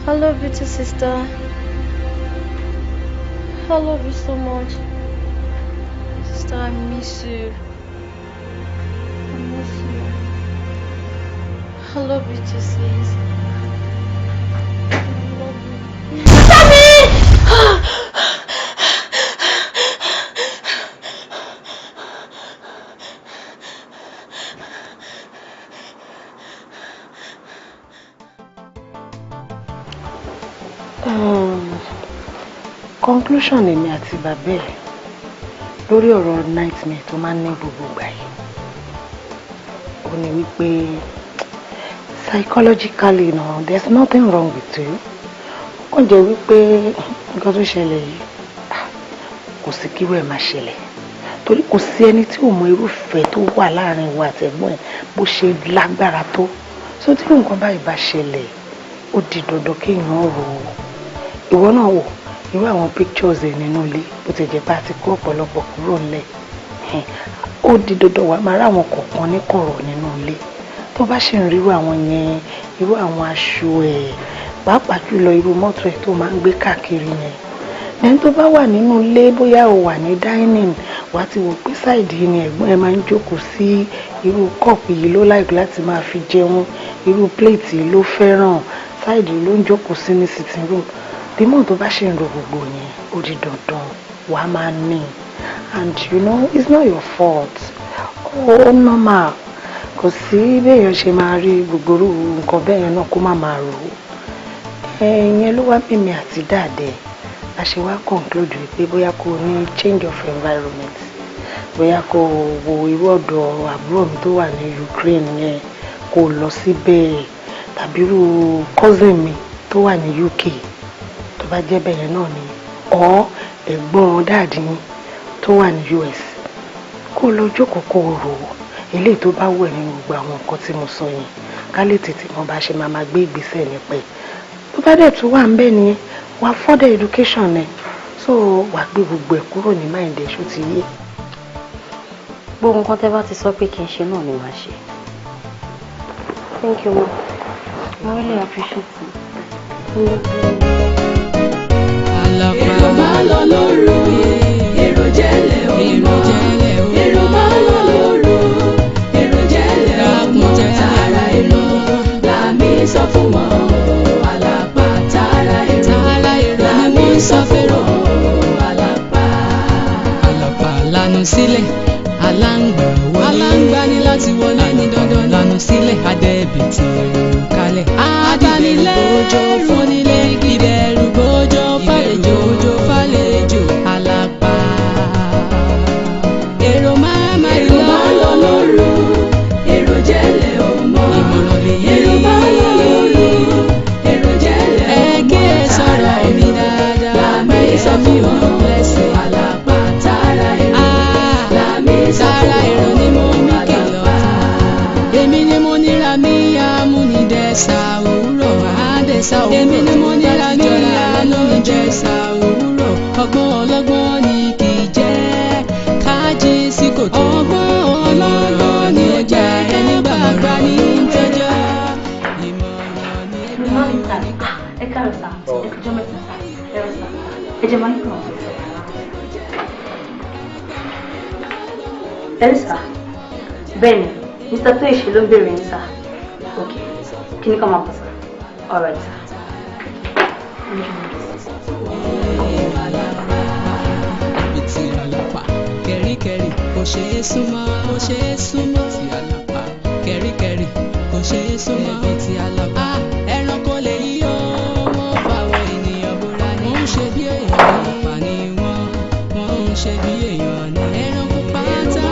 I love you too, sister. I love you so much. Sister, I miss you. I love you too, sis. Conclusion èmi àti bàbá ẹ̀ lórí ọ̀rọ̀ nightmare tó máa ń ní gbogbo ìgbà yìí ó ní wípé psychologically no there's nothing wrong with you ó kàn jẹ́ wípé nǹkan tó ṣẹlẹ̀ yìí kò sí kí wẹ́ẹ̀ máa ṣẹlẹ̀ torí kò sí ẹni tí ò mọ irúfẹ́ tó wà láàrin ìwà àtẹ̀gbọ́n ẹ̀ bó ṣe lágbára tó so tí nǹkan báyìí bá ṣẹlẹ̀ ó di dandan kéèyàn rò ó ìwọ náà wò irú àwọn pictures ẹ̀ nínú ilé bó ti jẹ́ bá ti kó ọ̀pọ̀lọpọ̀ kúrò ńlẹ̀ ó di dandan wàá máa ráwọn kọ̀ọ̀kan ní kọ̀rọ̀ nínú ilé tó bá ṣe ń rírú àwọn yẹn irú àwọn aṣọ ẹ̀ pàápàá jùlọ irú mọ́tò ẹ̀ tó máa ń gbé káàkiri yẹn ẹni tó bá wà nínú ilé bóyá o wà ní dining wàá ti wò pé sáìdì yìí ni ẹ̀gbọ́n ẹ̀ máa ń jókòó sí irú kọ́ọ̀pù yìí ló láìpẹ́ láti máa fi jẹun irú plate yìí ló fẹ́ràn sáìdì yìí ló ń jókòó sí ní sitting room bímọ tó bá ṣe ń ro gbogbo yẹn ó di dandan wàá máa ní and you know it's not your fault ó normal kò sí béèyàn ṣe máa rí gbogbo nǹkan bẹ́ẹ̀ náà kó má máa rò ó ẹ̀yẹn ló wá mímí àti dáadẹ́ a ṣe wá conclude wípé bóyá kó ní change of environment bóyá kó wo irú ọ̀dọ̀ àbúrò mi tó wà ní Ukraine yẹn kó lọ síbẹ̀ tàbí irú cousin mi tó wà ní UK tó bá jẹ́ bẹ́ẹ̀ náà ni ọ̀ ẹ̀gbọ́n dáàdì yín tó wà ní US kó lọ jókòó kó rò ó eléyìí tó bá wẹ̀ nínú gbogbo àwọn nǹkan tí mo sọ yẹn ká lè tètè mọ bá ṣe máa gbé ìgbésẹ̀ nípa ẹ̀ tó bá dẹ̀ tún wà ń bẹ́ẹ̀ nìyẹn wà further education ẹ̀ so wà gbé gbogbo ẹ̀ kúrò ní mind ẹ̀ ṣó ti yé. gbogbo nǹkan tẹ́ bá ti sọ pé kí n ṣe náà ni màá ṣe. Thank you, Mom. I really appreciate it. Èrò máa lọ lóru, èrò jẹ́lẹ̀ ọmọ. Èrò máa lọ lóru, èrò jẹ́lẹ̀ ọmọ. Tààrà èrò làmì sọ fún wọn. Alapa tààrà èrò làmì sọ fún wọn. Alapa. Alapa lanu sílẹ̀, aláǹgbá wọlé. Aláǹgbá ní láti wọlé ní dandan. Lanu sílẹ̀, adẹ́bìtì èrò kalẹ̀. Abanilẹ́rù onílé ìdẹ̀rù bójó fàlejò Alapa. Èrò máa lọ lóru, èrò jẹ́lẹ̀ ọmọ. Èrò máa lọ lóru, èrò jẹ́lẹ̀ ọmọ. Ẹ kí ẹ sọ̀rọ̀ mi dáadáa. Lámì sọ fún wọn lẹ́sẹ̀. Alapa tààrà èrò. Lámì sọ fún wọn ni mo mí kìlọ̀. Èmi ni mo níra mi amúnidẹ́sà òwúrọ̀ àádẹ́sà òwúrọ̀. Èmi ni mo níra mi amúnidẹ́sà òwúrọ̀. Ọgbọ́n ọlọ́gbọ́n ni kì í jẹ́ kájí sí kòtò. Ọgbọ́n ọlọ́gbọ́n ni ó jẹ́ ẹni gbàgbà ní tẹ́jọ́. Ìmọ̀ràn ni ẹgbẹ́ oníkà. Ẹ káàárọ̀ sá, ẹ kọjọ́ mẹ́ta sá, ẹ rọ sá, ẹ jẹ́ máa ń kàn. Ẹ sá, bẹ́ẹ̀ ni, Mr. Toyèṣe ló ń bèrè ní sá. Ok, kí ni ká máa bọ̀ sá? All right sá. Ti Alapa kẹ̀ríkẹ̀rí kò ṣeé súnmọ́ ti Alapa kẹ̀ríkẹ̀rí kò ṣeé súnmọ́ ti Alapa. Ẹranko lè yí o, wọ́n fàwọn ènìyàn bóra ní. Wọ́n ń ṣe bí èèyàn ní Alapa ni wọ́n ń ṣe bí èèyàn ní. Ẹranko pátá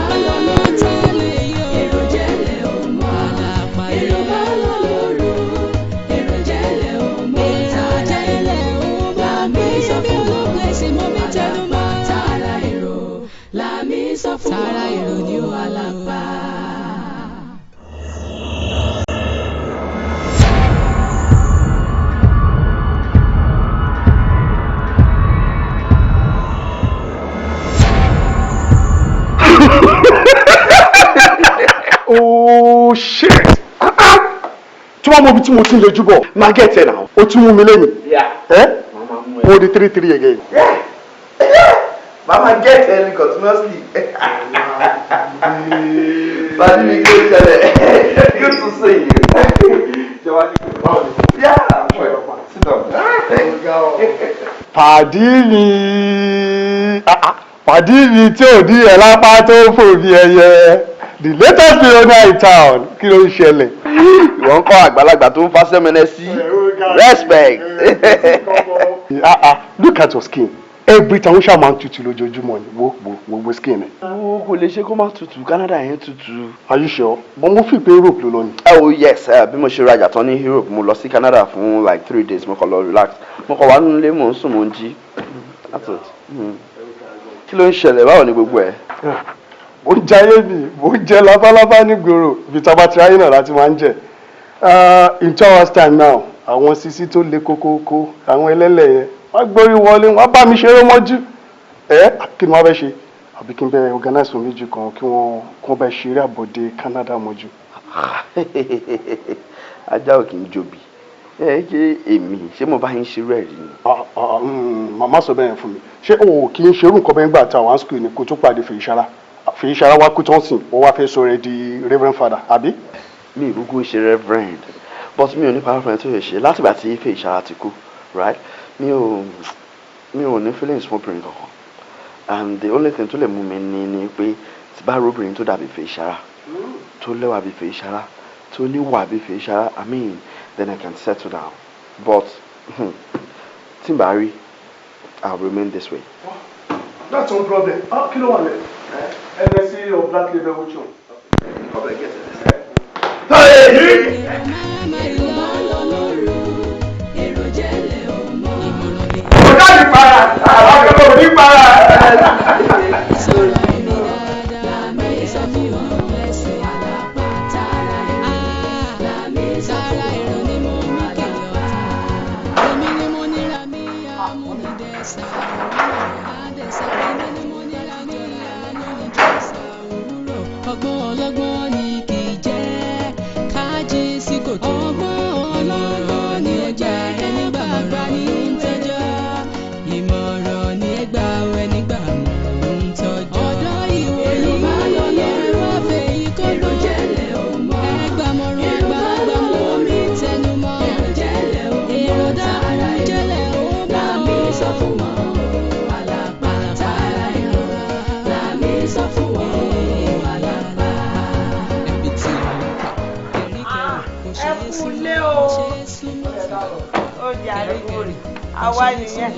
ló tẹ̀lé yó. Èrò jẹ́lẹ̀ ọmọ Alapa yẹn. Èrò bá lọ lóru, èrò jẹ́lẹ̀ ọmọ. Èrò jẹ́lẹ̀ ọmọ. Lámì sọ fún wọn lẹ́sìn mọ́ mi tẹnu mọ́. Lámì sọ fún wọn. Tààrà èrò ni ó Alapa. Oh shit! Tí wọ́n mọ ibi tí mo ti ń lejú bọ̀, máa gẹ̀ tẹ̀ náà. O tún mú mi lẹ́nu. Mo di 3-3 again. Mama get early continuously. Badi mi kí ló ṣẹlẹ̀? Kí Good to see you. Yeah, I'm sure. Sit down. Pàdí mi. Pàdí mi tí ò ní ẹ̀ lápá tó ń fò bí ẹyẹ. The latest billionaire in town. Kí ló ń ṣẹlẹ̀? Ìwọ ń kọ́ àgbàlagbà tó ń fa sẹ́mẹ́nẹ́ sí. Respect. Look at your skin. Every time we ṣáà máa ń tutù lójoojúmọ́ ni. Wo skin ẹ̀. Wo kò lè ṣe kó má tutù, Canada yẹn tutù. Are you sure? But mo fi pé Europe ló lọ ni. Oh yes, bí mo ṣe rajà tán ní Europe, mo lọ sí Canada fún like 3 days, mo kàn lọ relax. Mo kàn wá nínú ilé, mò ń sùn, mò ń jí. That's it. Kí ló ń ṣẹlẹ̀? Báwo ni gbogbo ẹ̀? Mo ń jayé mi, mo ń jẹ lábálábá nígboro. Ibi tá a bá ti ráyè náà láti máa ń jẹ. In 2 hours time now, àwọn sisi tó le kókókó, àwọn ẹlẹ́lẹ̀ yẹn, wọ́n gbórí wọlé, wọ́n bá mi ṣeré mọ́jú. Kí ni wọ́n fẹ́ ṣe? Àbí kí n bẹ organize fún méjì kan kí wọ́n bẹ ṣeré àbọ̀dé Canada mọ́jú. Ajá ò kì í jobi. Ṣé èmi ṣé mo bá yín ṣerú ẹ̀ rí ni? Màmá sọ bẹ́ẹ̀ fún mi. Ṣé o kì í ṣerú nǹkan bẹ́ẹ̀ gbà tá àwọn school ni kó tó pàdé Fèyíṣará wá kú tán sìn, ó wá fẹ́ sọ rẹ̀ di Reverend Father, àbí? Mi ìrúgún ṣe Reverend, but mi ò ní parọ́ fún ẹ tó yẹ ṣe látìgbà tí Fèyíṣará ti kú, right? Mi ò ní feelings fún obìnrin kankan. And the only thing tó lè mú mi ni pé tí bá rí obìnrin tó dàbí Fèyíṣará, tó lẹ́wà bí Fèyíṣará, tó níwà bí Fèyíṣará, I mean, then I can settle down. But tí n bá rí, I'll remain this way. That's no problem. Kí ló wà lẹ̀? NSC or Black Label which one? Probably get it. Ọ̀gá mi para, àwọn akẹ́kọ̀ọ́ mi para. Ọgbọ́n ọlọ́gbọ́n ni kì í jẹ́ kájí sí kòtò. Ọgbọ́n ọlọ́gbọ́n ni ó jẹ́ ẹnígbà gbà ní tọ́jọ́. Ìmọ̀ràn ni ẹ gbà ẹnígbà mọ̀ ń tọ́jọ́. Ọ̀dọ́ ìwò ni èrò ọ̀fẹ́ yìí kọ́ èrò jẹ́lẹ̀ ò mọ́. Ẹgbà mọ̀ràn ẹgbà gbàmọ́ mi tẹnu mọ́. Èrò jẹ́lẹ̀ ò mọ́. Èrò dára jẹ́lẹ̀ ò mọ́. Làmì sọ fún wọn Alapa tààrà ìrọ̀. Làmì sọ fún wọn. Ẹkúnlé o, ó di àdúgbò rẹ̀, àwa nìyẹn.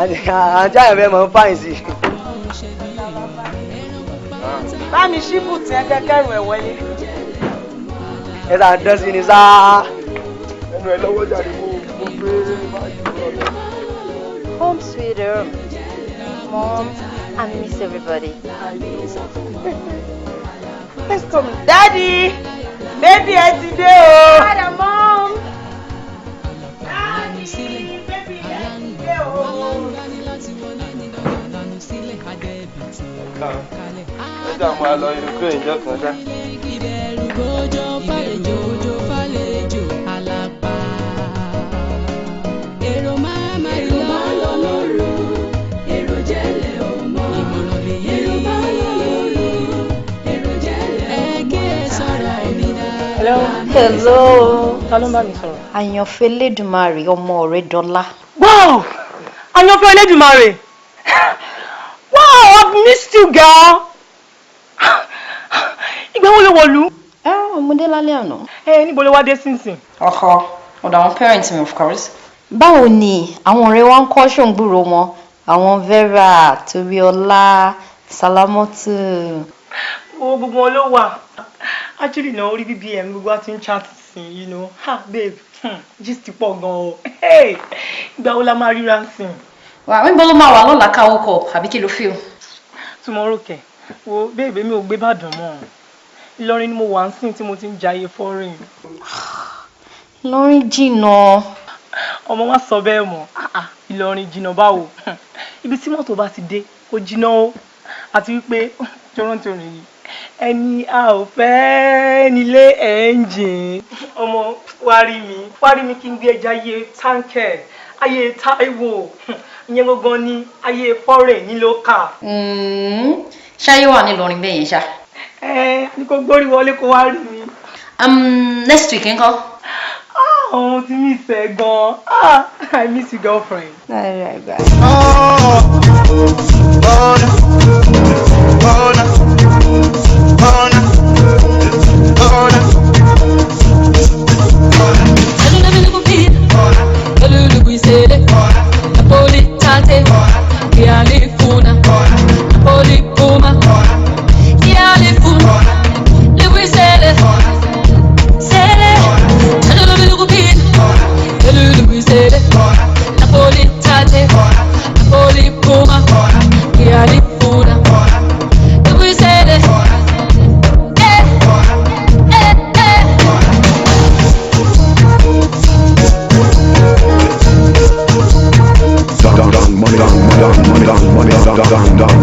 Àǹtí àyànfẹ́ mọ̀ ń fáyìn sí. Bá mi ṣíbù tí ẹ kẹ́kẹ́ rù ẹ̀ wọlé. Ẹ sà dán sí ni sáá. Ẹnu ẹ lọ́wọ́ jáde mo gbé báyìí. Home sweet home. Mom, I miss everybody. Let's come. Daddy! Baby, ẹ ti dé o. Hi, Mom. Daddy! Baby, ẹ ti dé o. Ẹ jà máa lọ irúgbó ìjọ kan dá. Ìbẹ̀rù gbójó fàlejò Alapa. Èrò máa lọ lóru. Èrò jẹ́lẹ̀ ò mọ́. Ìmọ̀ràn lè yẹ èrò máa lọ lóru. Èrò jẹ́lẹ̀ ò mọ́. Ẹ kí ẹ sọ̀rọ̀ ẹ̀mí dáadáa. Hello. Ta ló ń bá mi sọ̀rọ̀? Àyànfẹ́ Elédùmarè ọmọ rẹ̀ dọ́là. Wow! Àyànfẹ́ Elédùmarè. Wow, I've missed you, girl. Ìgbà wo ló wọ̀lú? Ọmọdé lálẹ́ àná. Níbo ló wá dé sínsìn? Ọ̀dọ̀ àwọn parents mi, of course. Báwo ni àwọn ọ̀rẹ́ wa ń kọ́ ṣòǹgbùrò wọn? Àwọn Vera, Toriola, Salamatu. Gbogbo wọn ló wà. Actually, náà orí BBM gbogbo wa ti ń chat sí, you know. Ha, babe, gist pọ̀ gan o. Hey, ìgbà wo la máa ríra ń sìn? Wà á níbo ló máa wà lọ́la káwọ́ kọ̀ àbí kí ló feel? Tomorrow kẹ̀, wo babe mi ò gbé Ìbàdàn mọ́. Ìlọrin ni mo wà ń sìn tí mo ti ń jayé foreign. Ìlọrin jìnnà. Ọmọ wa sọ bẹ́ẹ̀ mọ́. Ìlọrin jìnnà báwo? Ibi tí mọ́tò bá ti dé kò jìnnà o. Àti wípé jọ̀rọ̀ntòrìn yìí ẹni a ò fẹ́ nílé engine. Ọmọ wá rí mi kí n gbé ẹja ayé táǹkẹ̀, ayé Táíwò, ìyẹn gangan ni ayé foreign ní lókà. Ṣáyé wà nílọrin bẹ́ẹ̀ yẹn ṣá. Ní kò gbórí wọlé kó wá rí mi. Next week ńkọ́? Ohun tí mi fẹ́ gan. I miss you, girlfriend. Alright, bye.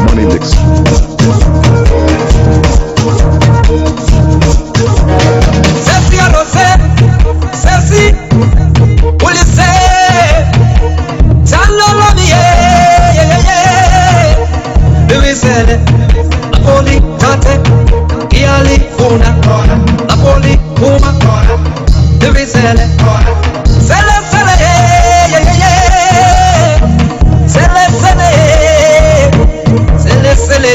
Money mix. Ceci a rosé, ceci, will you say? Tell me, yeah. Louis said, Napoli, Tante, Iali, Funa, Napoli, Puma, Louis said, Sele, yeah. Sele,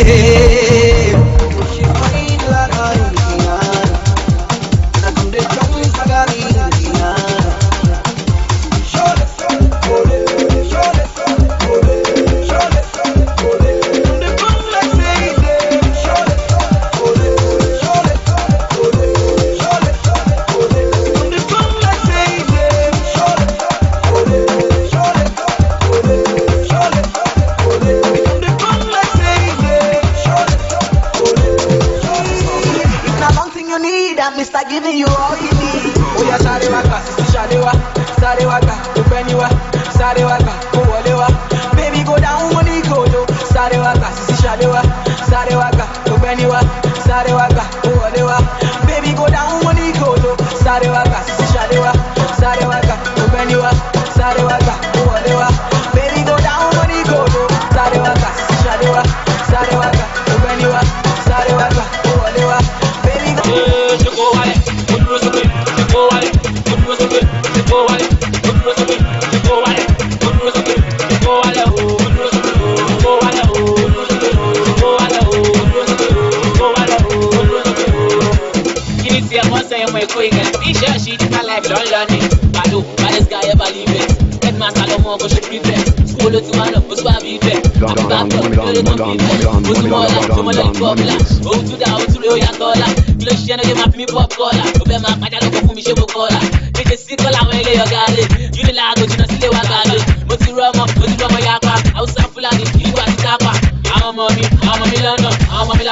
giving you all you need. Oh yeah, Sarewaka, Ubeniwa, Sarewaka, Uwalewa. Baby go down when you go to Sarewaka, Sarewaka, Ubeniwa, Sarewaka, Uwalewa. Baby go down when you go to Sarewaka, Sarewaka, Ubeniwa, Sarewaka, Uwalewa. Baby go down when you go to Sarewaka, Sarewaka, Ubeniwa, Sarewaka, Uwalewa. Baby go.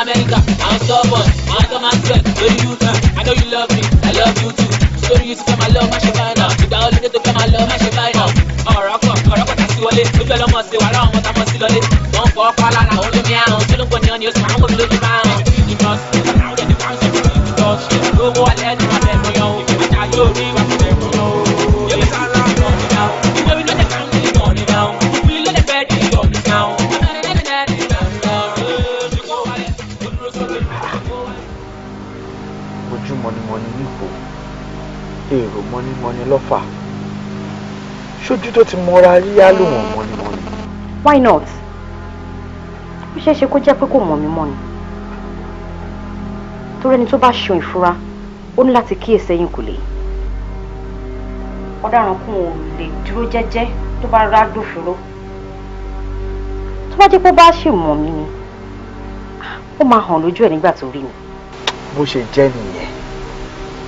America, I'm stubborn, I'm I know you love me, I love you too. So you to my love, my shabana. You got all the to my love, my shabana. Alright, that's what it. If you don't want to, I don't want to see it. Don't fall, I hold me out. You don't want your smile, I'm going to look around. You must be out of the council. Go on, let me have it. I got you, I'm for you. You're the around now. You know we know the country is on now. We know the bed is on now. Ojú mọ̀nìmọ̀nì nípò, èrò mọ̀nìmọ̀nì lọ́fà. Ṣojú tó ti mọ́ra rí á lò wọ́n mọ̀nìmọ̀nì. Why not? Ó ṣeé ṣe kó jẹ́ pé kò mọ̀ mí mọ́ ni. Torí ẹni tó bá ṣan ìfura, ó ní láti kíyèsí ẹ̀yìn kò lè. Ọ̀daràn kún ò lè dúró jẹ́jẹ́ tó bá rá dófinró. Tó bá jẹ́ pé ó bá ṣì mọ̀ mí ni, ó máa hàn lójú ẹ̀ nígbà tó rí mi. Bó ṣe jẹ́ nìyẹn,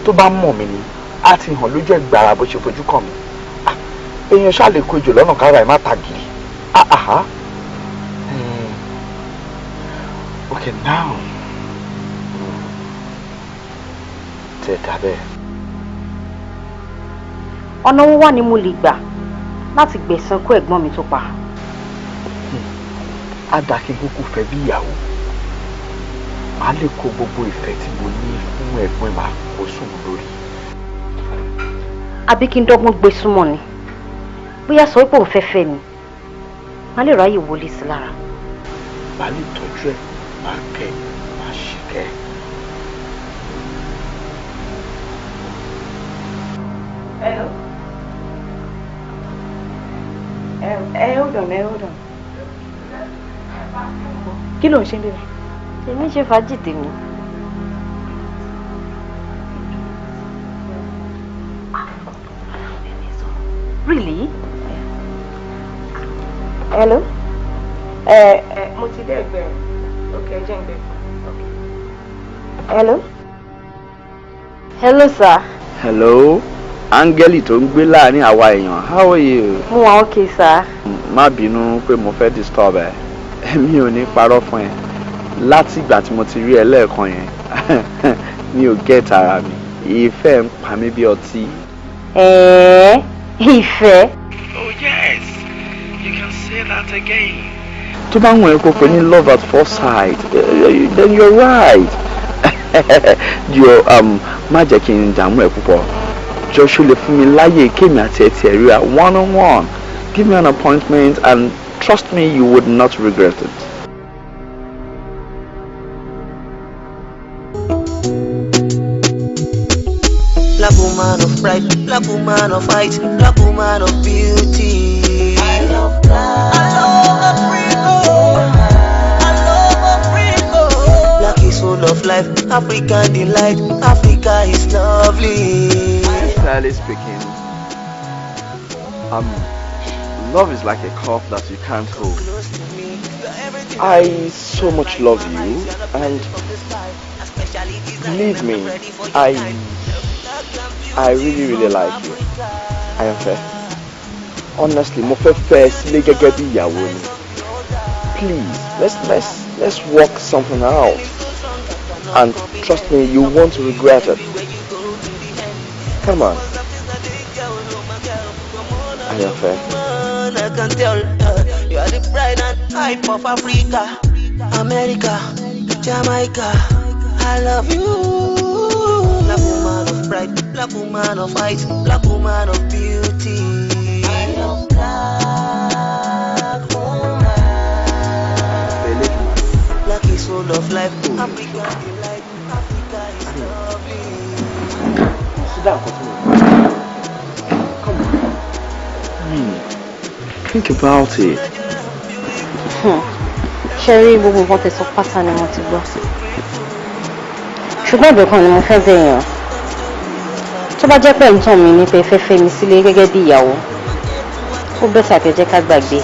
tó bá mọ̀ mí ni á ti hàn lójú ẹ̀ gbàrà bó ṣe fojú kàn mí. Èèyàn ṣáà lè kó ejò lọ́nà kára ẹ̀ má tàgìrì. Okay, now tẹ̀ dábẹ́. Ọ̀nà wo wà ni mo lè gbà láti gbẹ̀san kó ẹ̀gbọ́n mi tó pa? Á dá kí n kúkú fẹ́ bí ìyàwó. Màá lè kó gbogbo ìfẹ́ tí mo ní fún ẹ̀gbọ́n máa kó sùn lórí. Àbí kí n dọ́gbọ́n gbé súnmọ́ ni? Bóyá sọ pé òun fẹ́ fẹ́ mi. Màá lè ráyè wọlé sí lára. Màá lè tọ́jú ẹ̀ Okay, Ashike. Hello? Hold on. Kí ló ń ṣe bẹ́ẹ̀? Èmi ṣe fàájì tèmi. Really? Hello? Mo ti dé ẹgbẹ́. Okay, jẹ́ ẹgbẹ́. Hello? Hello, sir. Hello? Áńgẹ́lì tó ń gbé láàrin àwa èèyàn. How are you? Mo wà okay, sir. Má bínú pé mo fẹ́ disturb ẹ. Mi ò ní parọ́ fún ẹ. Láti ìgbà tí mo ti rí ẹ lẹ́ẹ̀kan yẹn, mi ò get ara mi. Ìfẹ́ ń pa mí bí ọtí. Ìfẹ́? Oh yes, you can say that again. Tó bá wọn kó pé ní love at first sight, then you're right. Má jẹ́ kí n dààmú ẹ púpọ̀. Joshua lè fún mi láyè kémi àti ẹ tiẹ̀ ríra one-on-one. Give me an appointment and trust me, you would not regret it. Black woman of pride, black woman of fight, black woman of beauty. I love Africa. I love Africa. Black is full of life, African delight, Africa is lovely. Sincerely speaking, love is like a cough that you can't hold. I so much love you, and believe me, I really like you. I am fair. Honestly, mo fẹ́ fẹ́ sílé gẹ́gẹ́ bí ìyàwó ni. Please, let's work something out. And trust me, you won't regret it. Come on. I am fair. I can tell you are the pride and hype of Africa, America, Jamaica. I love you. Black woman of pride, black woman of fight, black woman of beauty. I love black woman. Black is full of life, Africa delight, Africa is lovely. Sit down, come on. Think about it. Sherry, gbogbo nǹkan tẹ́ sọ pátá ni mo ti gbọ́. Ṣùgbọ́n ìbẹ̀ kan ni mo fẹ́ bẹ̀yàn. Tó bá jẹ́ pé nǹkan mi ní pé fẹ́ fẹ́ mi sílé gẹ́gẹ́ bí ìyàwó, ó bẹ́sà kẹ́ jẹ́ ká gbàgbé.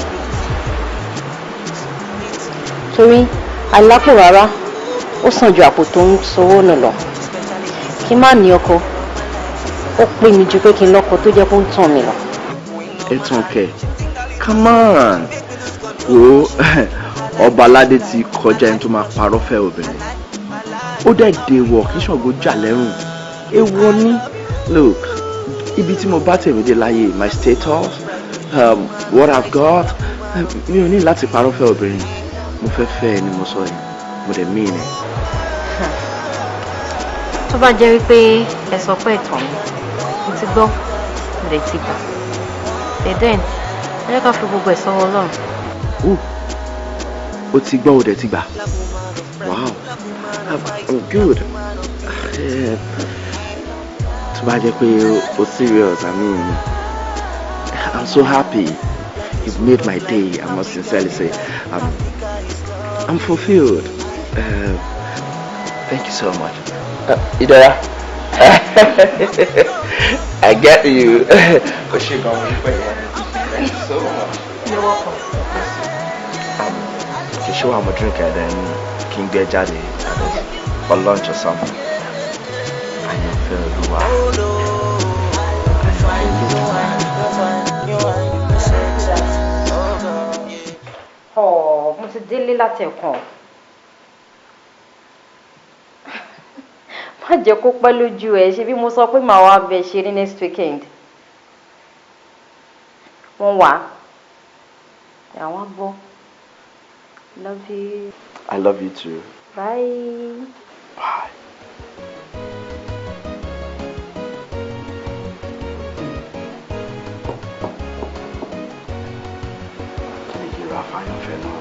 Torí àìlápò rárá, ó sàn ju àpò tó ń sanwó nù lọ. Kí n má ní ọkọ, ó pè mí ju pé kí n lọ́kọ tó jẹ́ kó ń tàn mí lọ. It's okay. Come on. Wo ọba aládé ti kọjá ẹni tó máa parọ́ fẹ́ obìnrin. Ó dẹ̀ dèwọ̀ kí Ṣàngó jà lẹ́rùn. Èèwọ̀ ni. Look, ibi tí mo bá tèmi dé láyé, my status, what I've got, mi ò ní láti parọ́ fẹ́ obìnrin. Mo fẹ́ fẹ́ ẹni mo sọ yìí, mo dẹ̀ mean it. Tó bá jẹ́ wípé ẹ sọ pé ẹ̀tàn mi, mo ti gbọ́, mo lè ti gbà. Then, ẹ jẹ́ ká fi gbogbo ẹ̀ sọ́wọ́ Ọlọ́run. O ti gbọ́, o dẹ̀ ti gbà. Wow, I'm good. Tó bá jẹ́ pé o serious, I mean, I'm so happy. You've made my day, I must sincerely say. I'm fulfilled. Thank you so much. Idora. I get you. Thank you so much. You're welcome. Can show I'm a drinker, then can get Jaddy for lunch or something. I am very well. Oh, mo ti délé láti ẹ̀kan. Má jẹ́ kó pẹ́ lójú ẹ̀, ṣe bí mo sọ pé màá wá bẹ̀ ṣe ní next weekend. Wọ́n wà. Àwọn bọ́. Love you. I love you too. Bye. Bye. Rafa, your fellow.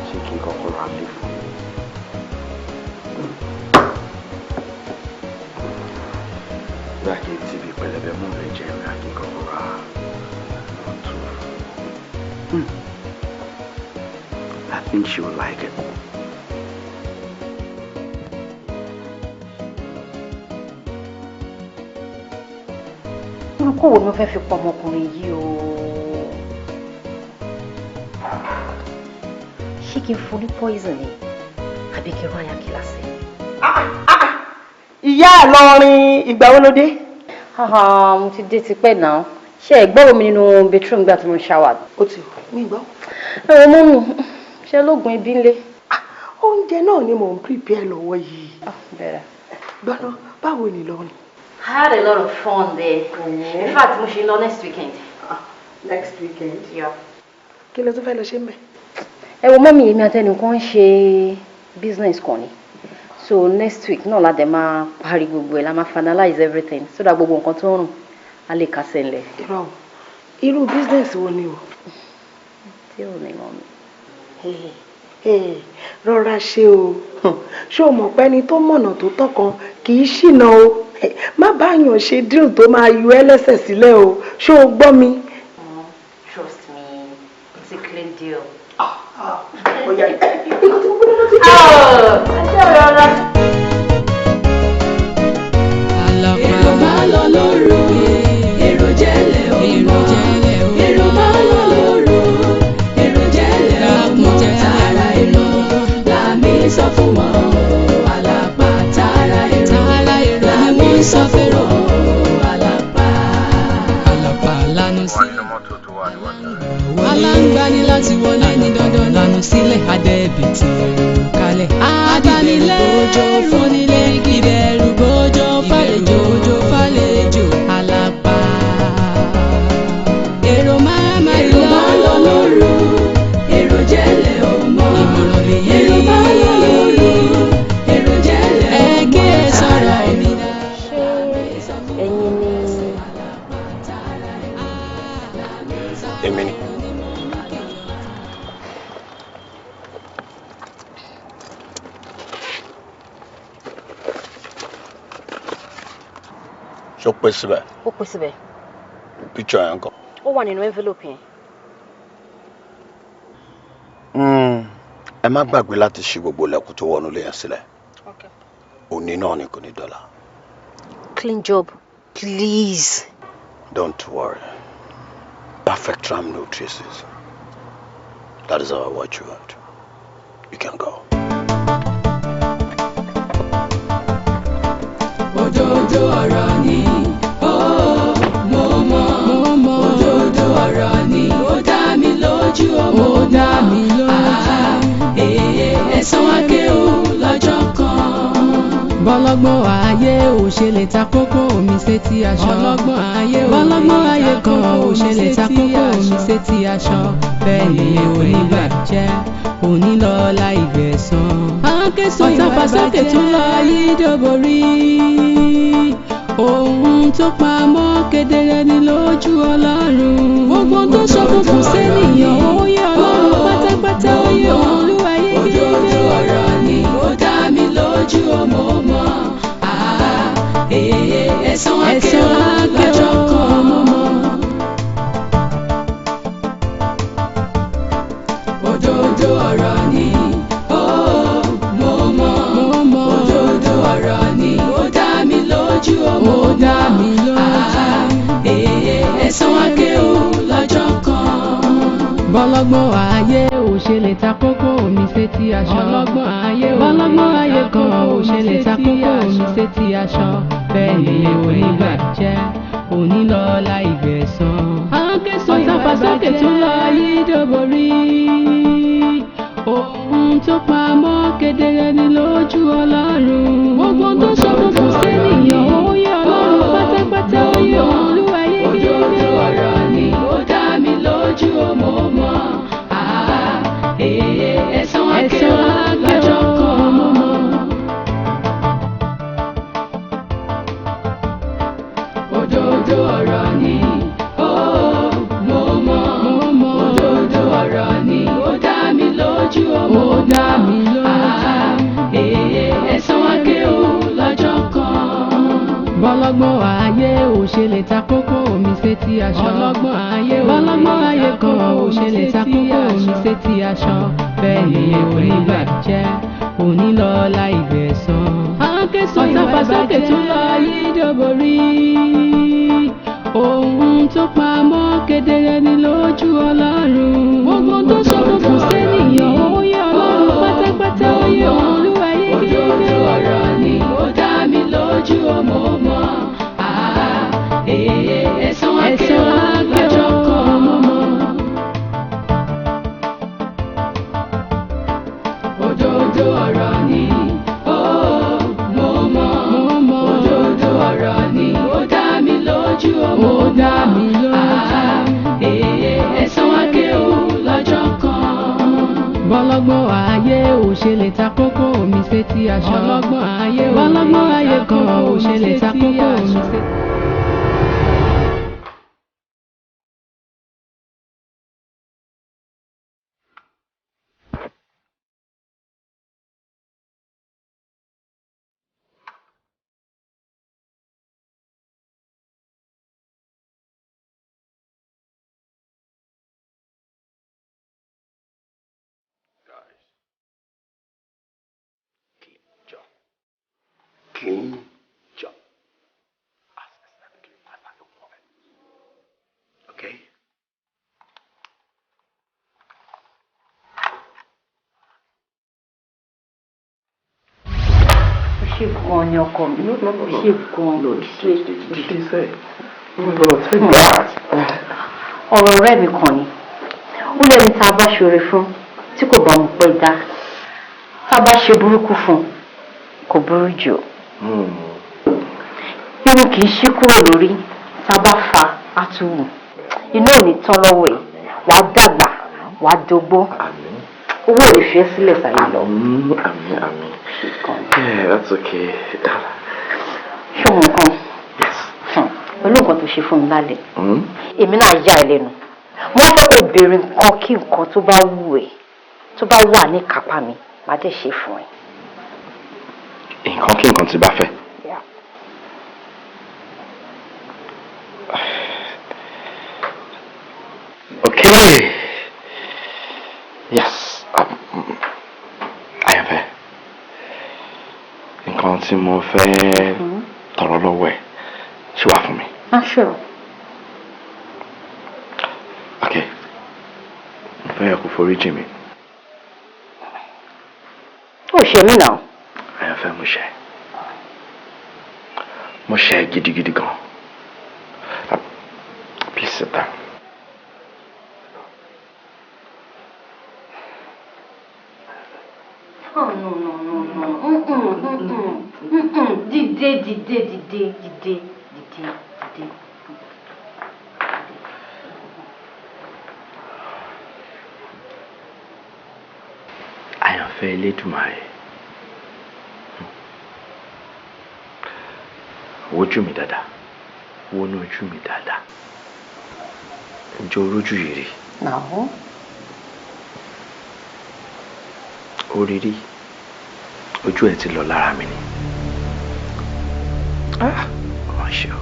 She kí n kọ́kọ́ ra lé fún mi. Bóyá kí n TV pẹlẹbẹ mú rẹ jẹ bóyá kí n kọ́kọ́ ra ọ̀tún. I think she will like it. Orúkọ wo ni mo fẹ́ fi pọ̀ ọmọkùnrin yìí o? Ṣé kí n fún ní poison ni? Àbí kí n rán aya kíláàsì? Ìyá Ìlọrin ìgbà wo ló dé? Mo ti dé tipẹ́ náà. Ṣé ẹ gbọ́ omi nínú bedroom gbà tí mo ń shower? Ó ti mi gbọ́. Ẹ̀rọ mú mi. Ṣé lóògùn ibi ńlé? Oúnjẹ náà ni mò ń prepare lọ́wọ́ yìí. Bẹ̀rẹ̀. Gbọ́dọ̀ báwo ni Ìlọrin? I had a lot of fun there. In fact, mo ṣe lọ next weekend. Next weekend? Yeah. Kí ló tún fẹ́ lọ ṣe ń bẹ̀? Ẹ wo mọ́mí èmi àtẹnìkan ń ṣe business kan ni. So next week náà la dẹ̀ máa parí gbogbo ẹ̀, la máa finalize everything so that gbogbo nǹkan tó ń rùn á lè kásẹ̀ ńlẹ̀. Irú business wo ni o? Tí ò ní mọ́mí. Rọra ṣe o. Ṣé o mọ̀ pé ẹni tó mọ̀nà tó tọkàn kì í ṣìnà o? Má báyàn ṣe deal tó máa yọ ẹ́ lẹ́sẹ̀ sílẹ̀ o. Ṣé o gbọ́ mi? Trust me, it's a clean deal. Oya. Èrò máa lọ lóru, èrò jẹ́lẹ̀ ọmọ. Èrò máa lọ lóru, èrò jẹ́lẹ̀ ọmọ. Tààrà èrò làmì sọ fún wọn. Àlàpà tààrà èrò làmì sọ fún wọn. Àlàpà lanu sí. Aláǹgbani láti wọlé ní dandan lanu sílẹ̀ adẹ́bìtì èrò kalẹ̀. Abanilẹ́rù onílé ìbẹ̀rù bójó fàlejò Àlàpà. Èrò máa lọ lóru, èrò jẹ́lẹ̀ ọmọ. Èrò máa lọ lóru, èrò jẹ́lẹ̀ ọmọ. Ẹ kí ẹ sọ̀rọ̀ mi dá. Ẹ̀yin ni. Èmi ni. Ṣó pé síbẹ̀? Ó pé síbẹ̀. Picture yẹn kọ́. Ó wà nínú envelope yẹn. Ẹ má gbàgbé láti ṣí gbogbo ilẹ̀kùn tó wọnú ilé yẹn sílẹ̀. Òní náà ni kò ní dọ́là. Clean job, please. Don't worry. Perfect tram, no traces. That is how I watch you out. You can go. Òdodo ọ̀rọ̀ ni, mo mọ̀. Òdodo ọ̀rọ̀ ni, ó dá mi lójú ọmọ náà. Ẹ̀san wá ké o lọ́jọ́ kan. Bọ́lọ́gbọ́n ayé ò ṣe lè ta kókó omi sétí aṣọ. Bọ́lọ́gbọ́n ayé kan ò ṣe lè ta kókó omi sétí aṣọ. Bẹ́ẹ̀ ni oníbàjẹ́ onílọ́lá ìgbẹ̀san. Ọ̀tàfàsókè tún lọ yí dòbórí. Ohun tó pamọ́ kedere ni lójú Ọlọ́run. Gbogbo tó ṣókùnkùn sẹ́nìyàn ó yẹ Ọlọ́run pátápátá ó yẹ Olúwa yégé. Òdodo ọ̀rọ̀ ni ó dá mi lójú ọmọ mọ́. Ẹ̀san wá ké o lọ́jọ́ kan. Òdodo ọ̀rọ̀ ni, mo mọ̀. Òdodo ọ̀rọ̀ ni ó dá mi lójú ọmọ náà. Ẹ̀san wá ké o lọ́jọ́ kan. Bọ́lọ́gbọ́n ayé ò ṣe lè ta kókó omi sétí aṣọ. Bọ́lọ́gbọ́n ayé kan ò ṣe lè ta kókó omi sétí aṣọ. Bẹ́ẹ̀ ni oníbàjẹ́ onílọ́lá ìgbẹ̀san. Ọ̀tàfàsókè tún lọ yí dòbórí. Ohun tó pamọ́ kedere ni lójú Ọlọ́run. Gbogbo tó ṣókùnkùn sẹ́nìyàn ó yẹ Ọlọ́run pátápátá ó yẹ Olúwa yégé. Òdodo ọ̀rọ̀ ni ó dá mi lójú ọmọ mọ́. Ẹ̀san wá ké o lọ́jọ́ kan. Òdodo ọ̀rọ̀ ni, mo mọ̀. Òdodo ọ̀rọ̀ ni ó dá mi lójú ọmọ ò ṣe lè ta kókó omi sétí aṣọ. Ọlọ́gbọ́n ayé kan ò ṣe lè ta kókó omi sétí aṣọ. Bẹ́ẹ̀ ni oníbàjẹ́ onílọ́lá ìgbẹ̀san. Ọ̀tàfàsókè tún lọ yí dòbórí. Ohun tó pamọ́ kedere ni lójú Ọlọ́run. Gbogbo tó ṣókùnkùn sẹ́nìyàn ó yẹ Ọlọ́run pátápátá ó yẹ Olúwa yékéyéké. Òdodo ọ̀rọ̀ ni ó dá mi lójú ọmọ mọ́. Ẹ̀san àké lọ́jọ́ kan mọ́. Òdodo ọ̀rọ̀ ni ó mọ̀ mọ́. Òdodo ọ̀rọ̀ ni ó dá mi lójú ọmọ mọ́. Ẹ̀san àké lọ́jọ́ kan. Bọ́lọ́gbọ́n ayé ò ṣe lè ta kókó omi sétí aṣọ. Bọ́lọ́gbọ́n ayé kan ò ṣe lè ta kókó omi sétí. Clean job. As exactly as I want it. Okay? Ṣé gan ni ọkọ mi? Ṣé gan? No, did he say? No, take that. Ọ̀rọ̀ ọ̀rẹ́ mi kan ni. Ó lẹ́ni tá a bá ṣoore fún tí kò bá mú pẹ́ dá. Tá a bá ṣe burúkú fún kò burú jù. Irun kì í ṣí kúrò lórí tá a bá fa àtúwò. Inú ò ní tán lọ́wọ́ ẹ̀. Wàá dàgbà, wàá dógbó. Owó ò lè fi ẹ́ sílẹ̀ sáyé lọ. Àmín. Yeah, that's okay. Ṣé o mọ̀ nǹkan? Pẹ̀lú nǹkan tó ṣe fún mi lálẹ́. Èmi náà yà ẹ́ lẹ́nu. Wọ́n fẹ́ kó béèrè nǹkan kí nǹkan tó bá wù ẹ́ tó bá wà ní kápá mi má dẹ̀ ṣe fún ẹ. Nǹkan kí nǹkan tí bá fẹ́. Okay. Yes. Àyànfẹ́. Nǹkan tí mo fẹ́ tọrọ lọ́wọ́ ẹ̀ ṣé wà fún mi. Sure. Okay. Mo fẹ́ kó foríjì mi. Ó ṣe mí náà. Àyànfẹ́ mo ṣẹ̀ gidigidi gan. Please sit down. Oh, no. Dìde. Àyànfẹ́ Elédùmarè. Wojú mi dáadáa. Wọnú ojú mi dáadáa. Ǹjẹ́ o rójú yìí rí? No. Orírí. Ojú ẹ̀ ti lọ lára mi ni. Má ṣe o.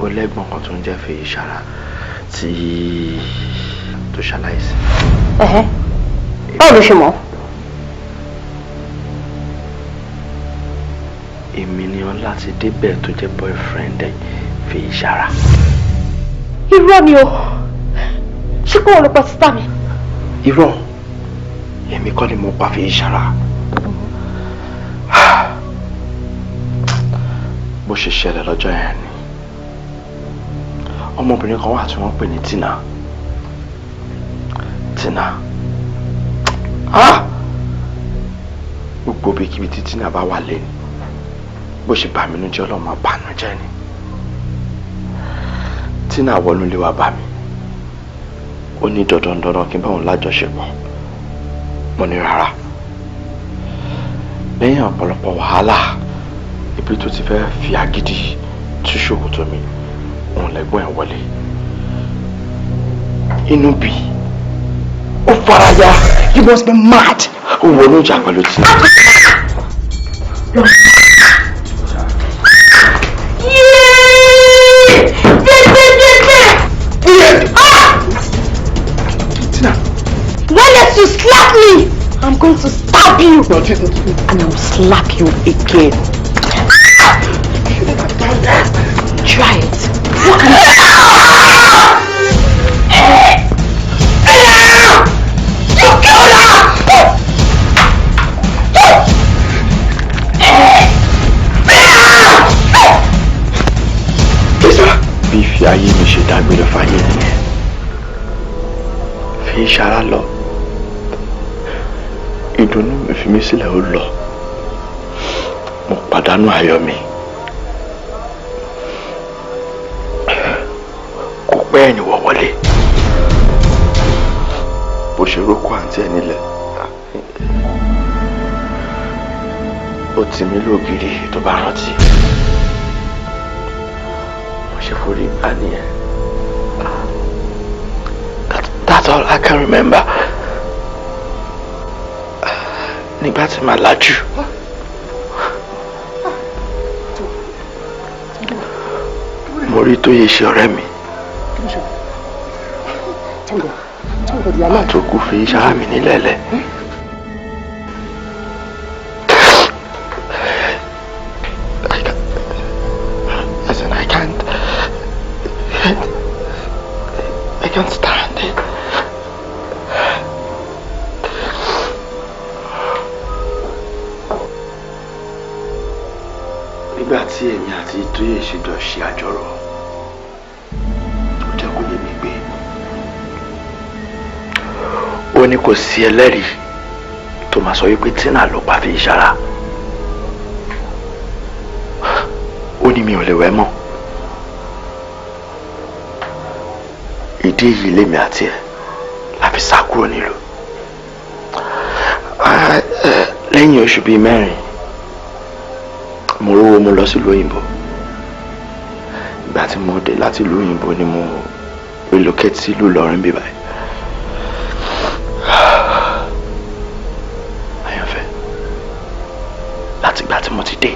Ó lẹ́gbọ̀n kan tó ń jẹ́ Fèyí Ṣàrà tí tó ṣaláìsí. Báwo ló ṣe mọ̀? Èmi ni ọ láti débẹ̀ tó jẹ́ boyfriend ẹ̀ Fèyí Ṣàrà. Irọ́ ni o. Ṣé kó o lọ pa sísá mi? Irọ́. Èmi kọ́ ni mo pa Fèyí Ṣàrà. Bó ṣe ṣẹlẹ̀ lọ́jọ́ yẹn ni. Ọmọbìnrin kan wà tí wọ́n pè ní Tina. Gbogbo ibikíbi tí Tina bá wà lẹ́nu. Bó ṣe bà mí nú jẹ́ Ọlọ́run máa bà nú jẹ́ ni. Tina wọnú ilé wa bá mi. Ó ní dandan kí n bá òun lájọṣepọ̀. Mo ní rárá. Lẹ́yìn ọ̀pọ̀lọpọ̀ wàhálà, ibi tó ti fẹ́ fi agídí tú ṣòkòtò mi, òun lẹ́gbọ́n ẹ̀ wọlé. Inú bí ó faraya. You must be mad. ó wọnú ìjà pẹ̀lú tí. Why let you slap me? I'm going to stab you. And I will slap you again. You should have done that. Try it. What can you killed her! Bí fi ayé mi ṣe dágbére fáyé nìyẹn. Fi ìṣara lọ. Ìdùnnú mi fi mí sílẹ̀ ó lọ. Mo pàdánù ayọ̀ mi. Kò pẹ́ ẹni wọ̀ wọlé. Bó ṣe rókò àǹtí ẹ̀ nílẹ̀. Ó tì mí lógiri tó bá rántí. Mo ṣe forí gbá nìyẹn. That's all I can remember. Nígbà tí màá lajú. Mo rí tó yẹ ṣe ọ̀rẹ́ mi. Àtòkù fi ìṣára mi nílẹ̀lẹ̀. I can't stand it. Nígbà tí èmi àti Tóyè ṣe jọ ṣe àjọrò, ó jẹ́ kó yé mi pé ó ní kò sí ẹlẹ́rìí tó máa sọ wípé Tina ló pa fi ìṣára. Ó ní mi ò lè wẹ̀ mọ́. Ìdí èyí lèmi àti ẹ̀ la fi sá kúrò nílùú. Lẹ́yìn oṣù bíi 4 mo rówó mo lọ sílùú òyìnbó. Ìgbà tí mo dé láti ìlú òyìnbó ni mo relocate sílùú Ìlọrin bí báyìí. Àyànfẹ́, láti ìgbà tí mo ti dé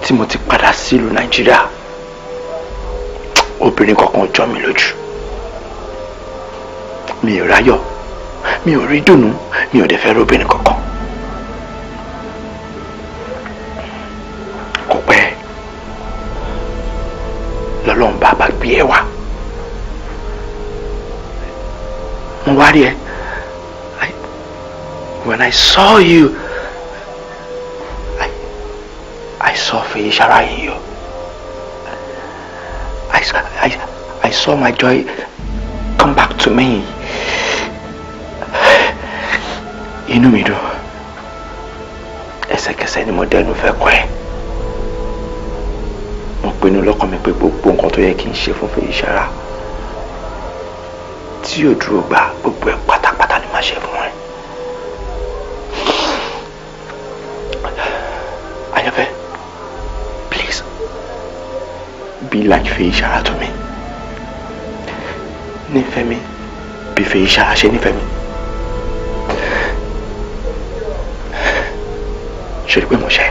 tí mo ti padà sílùú Nàìjíríà, obìnrin kankan jọ mi lójú. Mi ò ráyọ̀, mi ò rí dùnnú, mi ò dẹ̀ fẹ́ rí obìnrin kankan. Kò pẹ́ lọ́lọ́run bàbá gbé ẹ wá. Mo wá rí ẹ. When I saw you, I saw Fèyíṣará in you. I saw my joy come back to me. Inú mi dùn. Ẹsẹ̀kẹsẹ̀ ni mo dẹnu fẹ́ kọ̀ ẹ́. Mo pinnu lọ́kàn mi pé gbogbo nǹkan tó yẹ kí n ṣe fún Fèyíṣará tí yóò dúró gbà gbogbo ẹ̀ pátápátá ni màá ṣe fún ẹ. Àyànfẹ́, please be like Fèyíṣará to me. Nífẹ̀ẹ́ mi bí Fèyíṣará ṣe nífẹ̀ẹ́ mi. Ṣé pé mo ṣe?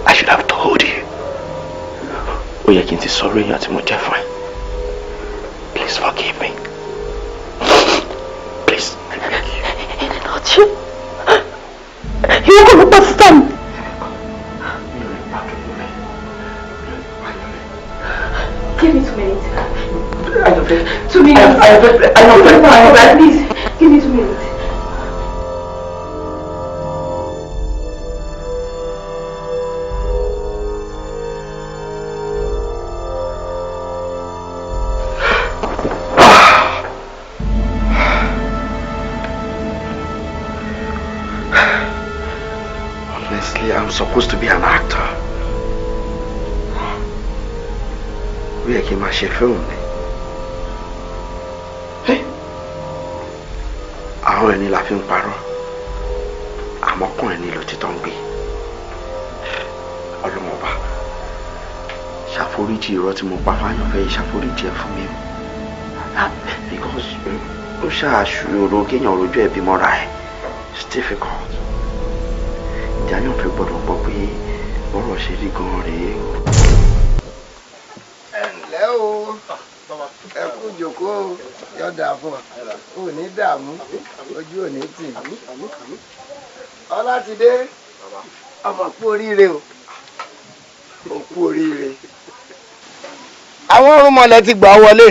I should have told you. Ó yẹ kí n ti sọ̀rọ̀ èèyàn tí mo jẹ́ fún ẹ. Please forgive me. Please. Not you. You go to Pakistan. Give me 2 minutes. 2 minutes. I know. Please, give me 2 minutes. Honestly, I'm supposed to be an actor. Ó yẹ kí n máa ṣe fíìmù ni. Àwọn ẹni la fi ń parọ́, àmọ́ kàn ẹni ló títọ́ ń gbé. Ọlọ́run ọba, ṣàforíjì irọ́ tí mo pa fáyọ̀fẹ́ yìí, ṣàforíjì ẹ̀ fún mi o. Because ó ṣàṣòro kéèyàn rojú ẹbí mọ́ra ẹ̀. It's difficult. Ìdáyọ̀ fi gbọ́dọ̀ gbọ́ pé bọ́rọ̀ ṣe rí gan-an rèé o. Ẹ ǹlẹ́ o, ẹ kú jòkó yọ̀dà fún ọ, ò ní dààmú, ojú ò ní tì mí. Ọlátidé, ọmọ kú oríire o, ò kú oríire. Àwọn orúnmọlẹ̀ ti gbà wọlé.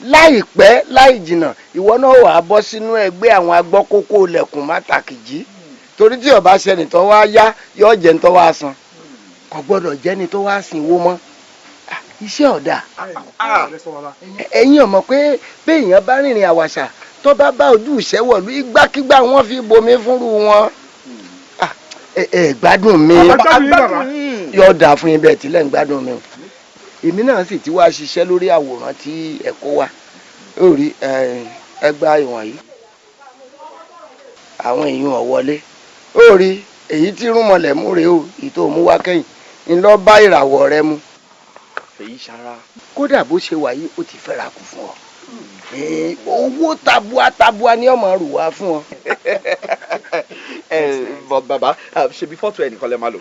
Láìpẹ́ láì jìnnà ìwọ náà wàá bọ́ sínú ẹgbẹ́ àwọn agbọ́kókó lẹ̀kùn mátàkìjí torí tí ọba ṣẹni tó wá yá yóò jẹ́ ní tó wá san kò gbọ́dọ̀ jẹ́ni tó wá sin owó mọ́ iṣẹ́ ọ̀dà. Ẹ̀yin ò mọ̀ pé béèyàn bá rìnrìn àwàṣà tó bá bá ojú ìṣẹ́ wọ̀lú ìgbàkígbà wọn fi bomi fúnru wọn. Ẹ gbádùn mi yóò dà fún yín bẹ́ẹ̀ tí lẹ́ ń gbádùn mi o. Èmi náà sì ti wá ṣiṣẹ́ lórí àwòrán tí ẹ kó wa ó rí ẹgbà ìwọ̀nyí àwọn èèyàn ọ̀wọ́lé ó rí èyí tí rúmọlẹ̀ mú rèé o ìtò mú wá kẹ́yìn ń lọ bá ìràwọ̀ rẹ mu Fèyí Ṣara. kódà bó ṣe wà yìí ó ti fẹ́ra kù fún ọ owó tabua ni ọmọ rù wá fún ọ. Bàbá ṣebí fọ́tò ẹnìkan lẹ máa lò.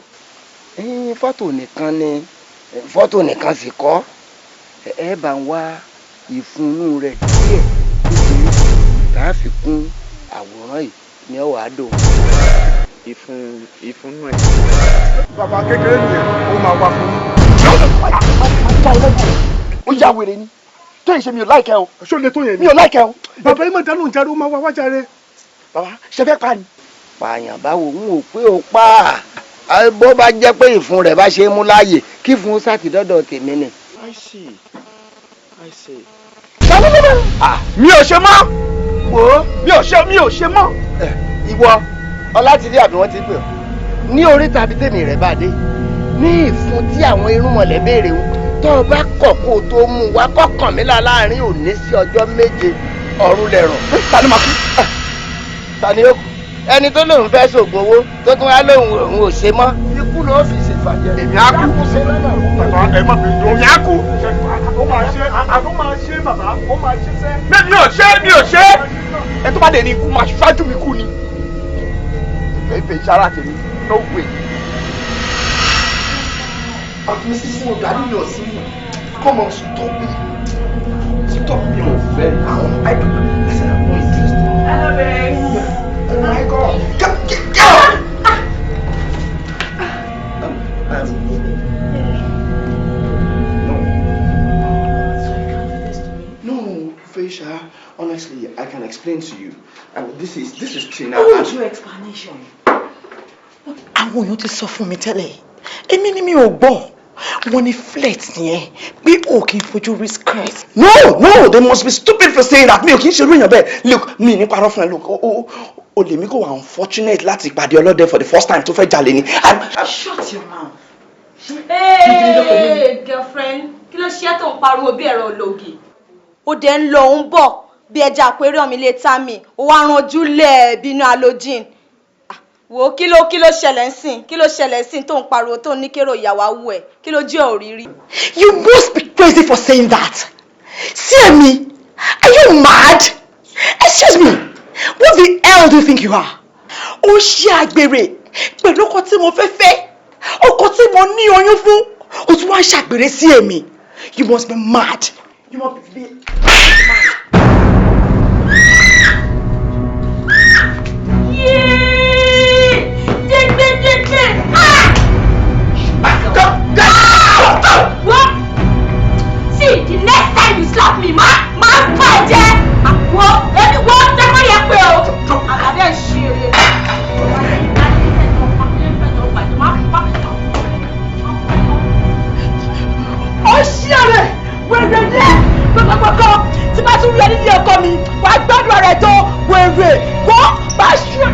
Fọ́tò nìkan sì kọ́ ẹ bá ń wá ìfúnnú rẹ̀ díẹ̀ nítorí tá a fi kún àwòrán yìí ní ọwọ́ àdó. Ìfúnnú ẹ̀. Bàbá kékeré nìyẹn ó máa wá fún yín. Ó yá wèrè ni tó ìṣe mi ò láìkẹ́ o. Ṣó lè tó yẹn ni? Mi ò láìkẹ́ o. Bàbá yìí máa dánú ìjà rẹ̀ ó máa wá wájà rẹ̀. Bàbá ṣe fẹ́ pa ni. Pààyàn báwo ń wò pé ó pa á bó bá jẹ́ pé ìfun rẹ̀ bá ṣe é mú láàyè kí fún sátidọ́dọ̀ tèmi ni. I see. Mi ò ṣe mọ́. Wò ó mi ò ṣe mọ́. Ìwọ Ọlátidé àbí wọ́n ti pè ọ́ ní orí tàbí tèmi rẹ̀ bá dé ní ìfun tí àwọn irúnmọlẹ̀ béèrè ń tó o bá kọ̀ kó o tó mú wa kọ́kàn mi láàárín òní sí ọjọ́ méje ọ̀run lẹ̀rọ̀. Ta ni máa kú? Ta ni ó kú? Ẹni tó lóun fẹ́ ṣògùn owó tó tún wá lóun òun ò ṣe mọ́ ikú ló fi ṣèfàjẹ́. Èmi á kú. Bàbá ẹ má bínú. Èmi á kú. Ó máa ṣe bàbá ó máa ṣe sẹ́. Mi ò ṣe. Ẹ tó bá dé ní ikú máa ṣáájú mi kú ni. Fèyí Ṣara tèmi no way. Àfihàn sísìn ọ̀gá nínú ọ̀sìn mi. Come on, stop me. Stop me, my friend. I said I'm not interested. Hello, babe. Oh my God. Get. No, Faisha. Honestly, I can explain to you. This is Tina. Who is your explanation? Àwọn èèyàn ti sọ fún mi tẹ́lẹ̀. Èmi ni mi ò gbọ́. Wọ́n ní flirt yẹn bí o kì í fojú rí skirt. No, they must be stupid for saying that. Mi ò kì í ṣe irú èèyàn bẹ́ẹ̀. Look, mi ní parọ́ fún ẹ. Look, o lè mi kò wà unfortunate láti pàdé ọlọ́dẹ for the first time tó fẹ́ jalè ni. Shut your mouth. Hey, girlfriend, kí ló ṣe tó ń pariwo bí ẹ̀rọ ológi? Ó dẹ̀ ń lọ ń bọ̀ bí ẹja àpérè ọ̀mí lè ta mi, ó wá ranjú lẹ̀ bínú halogene. Wo kí ló ṣẹlẹ̀ ńsìn? Kí ló ṣẹlẹ̀ ńsìn tó ń pariwo tó ní kérò ìyàwó awú ẹ̀? Kí ló jẹ́ òrírí? You must be crazy for saying that. See me? Are you mad? Excuse me. What the hell do you think you are? Ó ṣe àgbèrè pẹ̀lú ọkọ tí mo fẹ́. Ọkọ tí mo ní oyún fún. Ó tún wá ṣàgbèrè sí èmi. You must be mad. You must be mad. What? See, the next time you slap me, ma pa je. What? That's why you pay. I got shit. Oh shit! Wèrè dé! Gbogbo tí bá tún rí ẹni ní ọkọ mi, wàá gbádùn ara ẹ̀ tó wèrè. Wọ́n bá ṣe.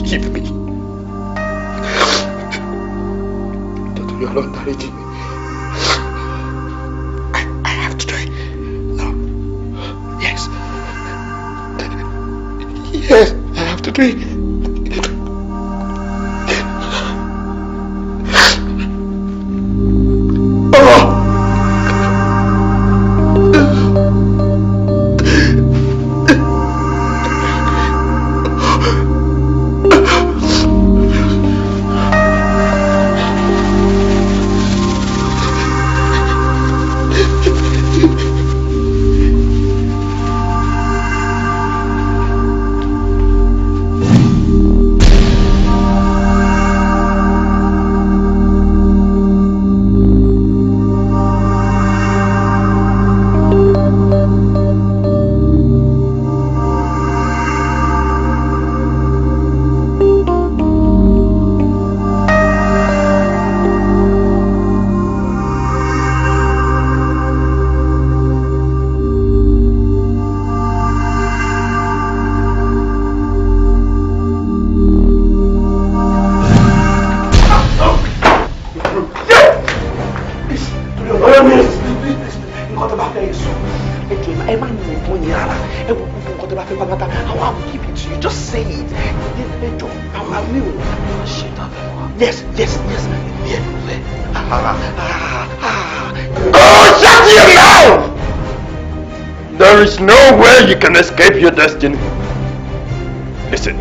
forgive me. Don't you alone, dáríjì mi. I have to try. No. Yes. Yes, I have to do it. There is no way you can escape your destiny. Listen.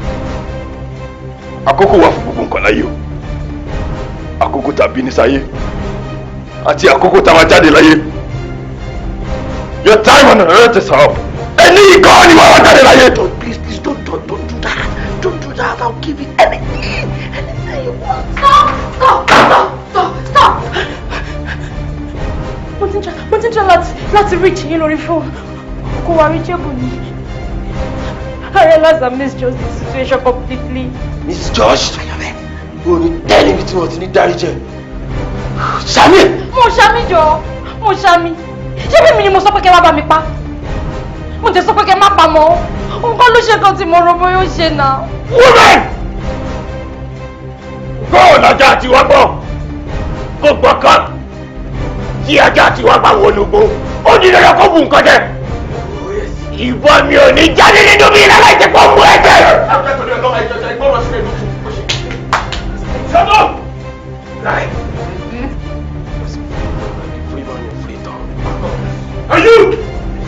Àkókò wà fún gbogbo nǹkan láyé o. Àkókò tá bí ní sáyé. Àti àkókò tá máa jáde láyé. Your time on earth is up. Ẹni ìkọ́ ni wàá jáde láyé. Please don't do that. Don't do that. I'll give you anything you want. Stop. Mo ti ń jẹ́ láti reach yín lórí fóònù. Kò wá reachable ni. I realize I misjudged the situation completely. Mrs. George, o ní tẹ́lẹ̀ ibi tí wọ́n ti ní dáríjẹ́. Ṣàmì! Mo ṣàmì. Ṣé bí mi ni mo sọ pé kẹ́ wá bá mi pa? Mo ti sọ pé kẹ́ má pa mọ́. Nǹkan ló ṣe kan tí mo rò bóyá ó ṣe náà. Woman! Bọ́ọ̀ lájà àti wá gbọ́. Kò gbọ́ kan. Tí ajá àti wá gbà wọnú gbó. Ó ní lọ́dọ̀ kó bù nǹkan jẹ. Ìbọn mi ò ní jáde nínú mi lára ìtẹ́pọ̀ mú ẹ̀jẹ̀. Shut up! Right. And you!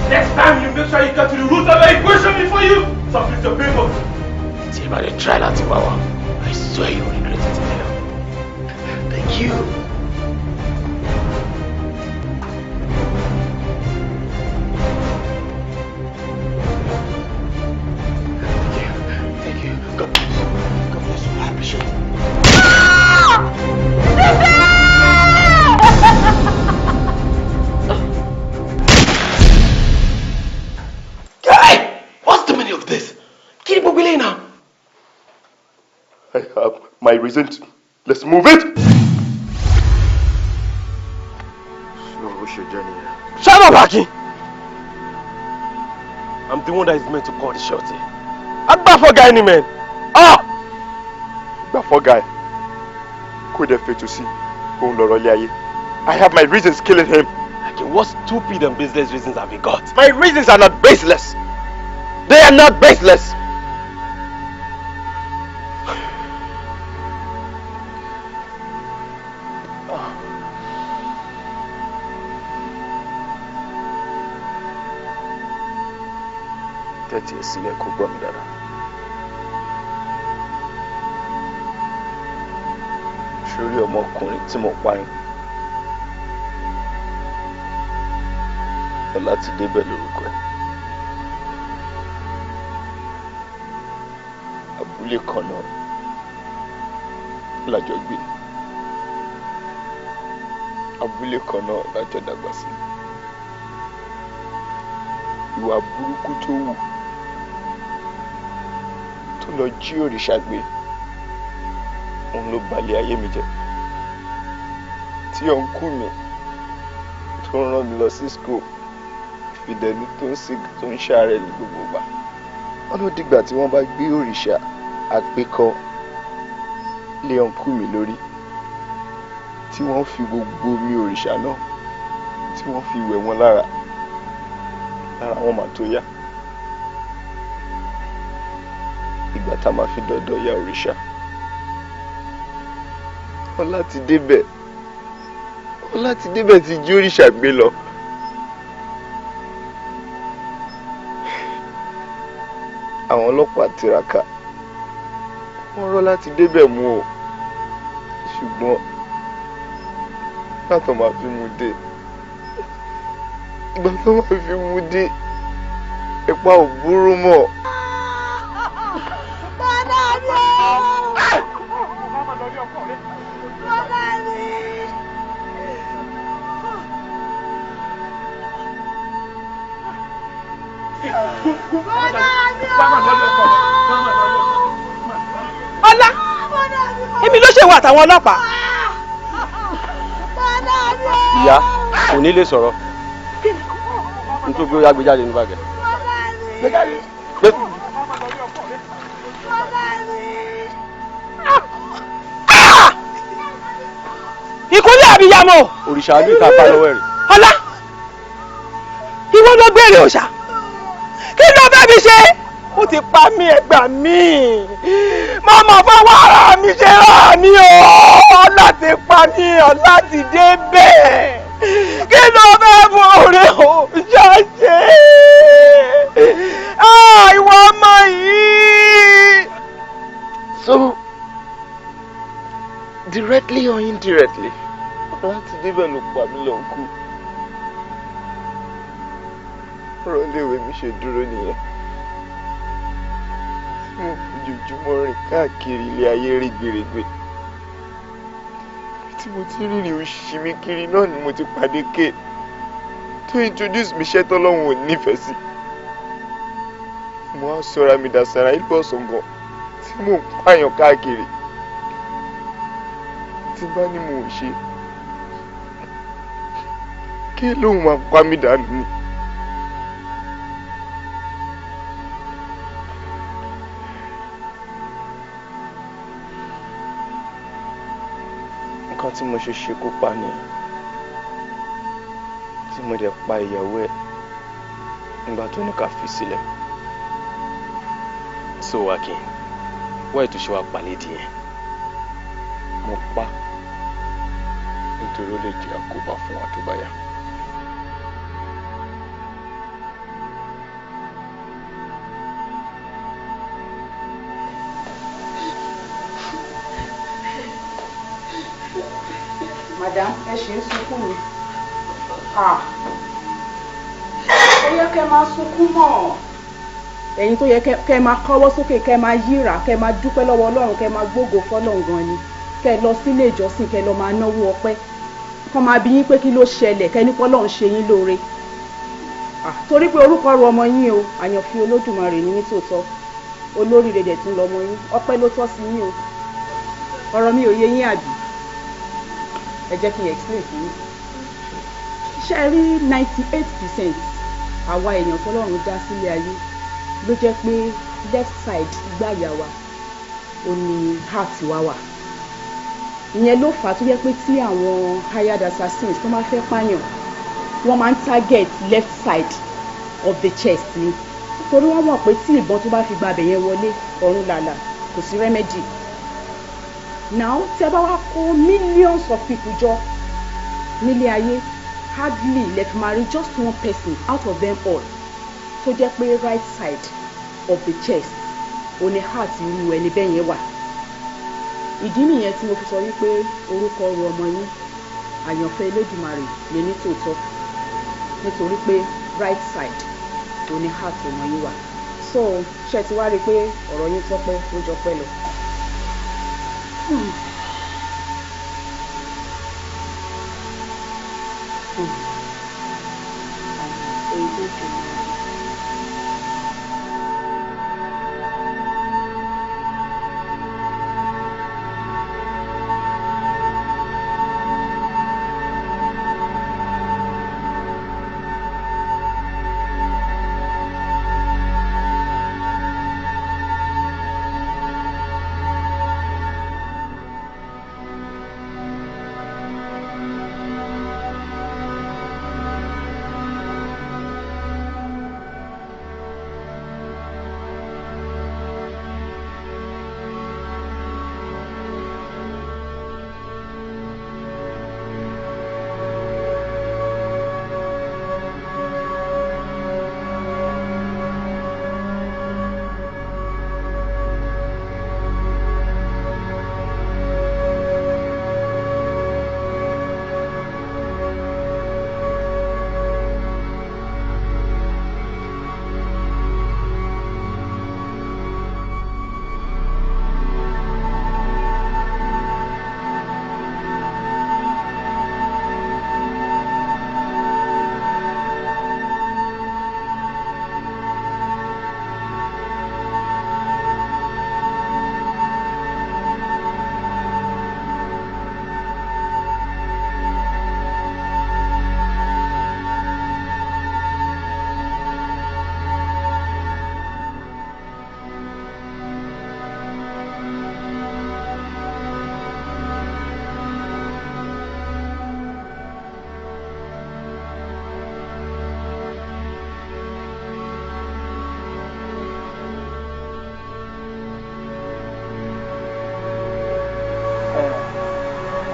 Next time you make sure you get to the root of the equation before you submit your papers. See if I dey try that power. I swear you will regret it later. Thank you. Thank you. God bless you. I appreciate it. Guy, what's the meaning of this? Kiri Bobile now. I have my reasons. Let's move it. Shut up, Aki! I'm the one that is meant to call the shot here. I'm back for guy, man. Back for guy. Could have to see. I have my reasons killing him. Okay, what stupid and baseless reasons have you got? My reasons are not baseless. They are not baseless. Tẹ́tí ẹ̀ sílẹ̀ kó gbọ́ mi dáadáa. Sórí ọmọkùnrin tí mo pa yín. Ẹ láti débẹ̀ lórúkọ ẹ̀. Abúlé kan náà lájọ gbé. Abúlé kan náà lájọ dàgbà sí. Ìwà burúkú tó wù. Lọ jí òrìṣà gbé òun ló balẹ̀ ayé mi jẹ́ tí ọ̀nkú mi tó ń rán mi lọ sí school fìdẹ̀lú tó ń sick tó ń ṣàárẹ̀ ní gbogbo ìgbà wọn ló dìgbà tí wọ́n bá gbé òrìṣà àgbékọ lé ọ̀nkú mi lórí tí wọ́n fi gbogbo mi òrìṣà náà tí wọ́n fi wẹ̀ wọ́n lára wọn mà tó yá. Ìgbà tá a máa fi dọ́dọ̀ ya òrìṣà ọlá ti débẹ̀ ti jí òrìṣà gbé lọ. Àwọn ọlọ́pàá tiraka wọ́n rọ́ láti débẹ̀ mú o, ṣùgbọ́n látọ̀ máa fi mú dé ìgbà tó máa fi mú dé ẹ̀pà ò búrú mọ́. Ọlá èmi ló ṣe wà àtàwọn ọlọ́pàá. Ìyá kò ní lè sọ̀rọ̀ nítorí pé ó yá gbé jáde ní bàgẹ́. Ìkúnlẹ̀ àbíyamọ. Òrìṣà ní ìta pa lọ́wọ́ ẹ̀rì. Ọlá ìwọ ló béèrè òòṣà kí ló fẹ́ mi ṣe? Ó ti pa mí ẹgbà mí. Màmá fọwọ́ ara mi ṣe rà mí o. Ọlá ti pa mí, ọlá ti dé bẹ́ẹ̀. Kí ló fẹ́ fún ọ̀rẹ́ òòṣà ṣe? Ìwọ ọmọ yìí. So, directly or indirectly, láti débẹ̀ ló pa mí lọ́nkú. Ọ̀rọ̀ léwe mi ṣe dúró nìyẹn. Mo fojoojúmọ́ rìn káàkiri ilé ayé rí gbèrègbè. Tí mo ti rìnrìn òṣì mi kiri náà ni mo ti pàdé ké tó introduce mi ṣẹ́ tọ́lọ́hun ò nífẹ̀ẹ́ sí. Mo á sọra mi dàsára ìlú ọ̀sán gan tí mò ń pààyàn káàkiri. Tí bá ní mo ò ṣe kí lóun máa pa mí dànù ni. Nǹkan tí mo ṣe ṣekú pa ni tí mo dẹ̀ pa ìyàwó ẹ̀ nígbà tó ní ká fi sílẹ̀. So Akin, wọ́n ètò ṣe wá pàlédì yẹn. Mo pa nítorí ó lè jẹ́ àkóbá fún wa tó bá yá. Madam, ẹ ṣe ń sunkún ni. Ó yẹ kẹ́ máa sunkún mọ́. Ẹ̀yin tó yẹ kẹ́ máa kọ́wọ́ sókè, kẹ́ máa yíra, kẹ́ máa dúpẹ́ lọ́wọ́ Ọlọ́run, kẹ́ máa gbógo fọ́lọ́run gan ni. Kẹ́ lọ sílé ìjọsìn, kẹ́ lọ máa náwó ọpẹ́. Kọ́ máa bi yín pé kí ló ṣẹlẹ̀, kẹ́ ní pọ́lọ́run ṣe yín lóore. Torí pé orúkọ ru ọmọ yín o, àyànfi Olódùmarè ní nítòótọ́. Olóríire dẹ̀ tún lọmọ yín. Ọpẹ́ ló tọ́ sí yín o. Ọ̀rọ̀ mi ò yé yín àbí? Ẹ jẹ́ kí n explain fún yín. Ṣé ẹ rí 98% àwa èèyàn tọ́lọ́run dá sílé ayé ló jẹ́ pé left side gbáyà wa ò ní heart wa wà. Ìyẹn ló fà á tó jẹ́ pé tí àwọn hired assassins tó máa fẹ́ pààyàn wọ́n máa ń target left side of the chest ni. Torí wọ́n mọ̀ pé tí ìbọn tó bá fi gbabẹ̀ yẹn wọlé ọ̀run làlà kò sí remedy. Now tí a bá wá kó millions of people jọ nílé ayé hardly lè fi máa rí just one person out of them all tó jẹ́ pé right side of the chest òní heart irú ẹni bẹ́ẹ̀ yẹn wà. Ìdí nìyẹn tí mo fi sọ wípé orúkọ ru ọmọ yín àyànfẹ́ Elédùmarè lè ní tòótọ́ nítorí pé right side òní heart ọmọ yín wà. So ṣe ti wá rí i pé ọ̀rọ̀ yín tọ́pẹ́ ó jọ pẹ́ lọ.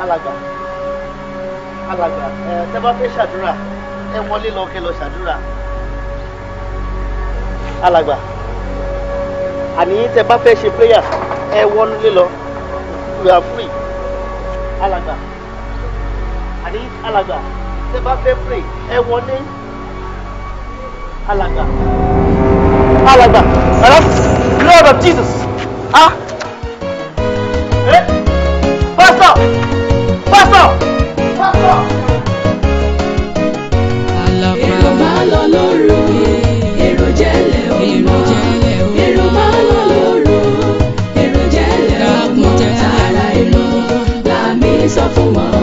alàgbà tẹ́ bá fẹ́ ṣàdúrà ẹ wọlé lọ kẹ́ lọ ṣàdúrà alàgbà àní tẹ́ bá fẹ́ ṣe prayer ẹ wọlé lọ you are free alàgbà àní alàgbà tẹ́ bá fẹ́ pray ẹ wọlé alàgbà Lord of Jesus Pastor. Èrò máa lọ lóru, èrò jẹ́lẹ̀ ọmọ. Èrò máa lọ lóru, èrò jẹ́lẹ̀ ọmọ. Tààrà èrò làmì sọ fún wọn.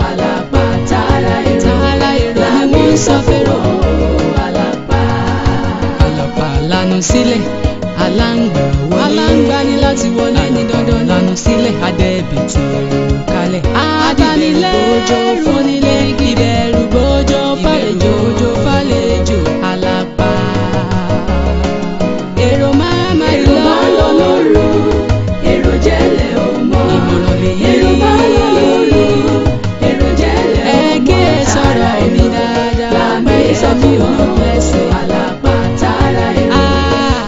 Àlàpà tààrà èrò làmì sọ fèrò. Àlàpà. Àlàpà lanu sílẹ̀, aláǹgbà wọlé. Aláǹgbà ní láti wọlé ní dandan. Lanu sílẹ̀, adẹ́bìtì èrò kalẹ̀. Abanilẹ́rù fúnilé gidẹ̀rù bójó fàlejò Àlàpà. Èrò máa lọ lóru, èrò jẹ́lẹ̀ ọmọ. Ìmọ̀ràn lè yé. Èrò máa lọ lóru, èrò jẹ́lẹ̀ ọmọ. Ẹ kí ẹ sọ̀rọ̀ mi dáadáa. Láàmì sọ fún wọn lẹ́sẹ̀. Àlàpà tààrà èrò.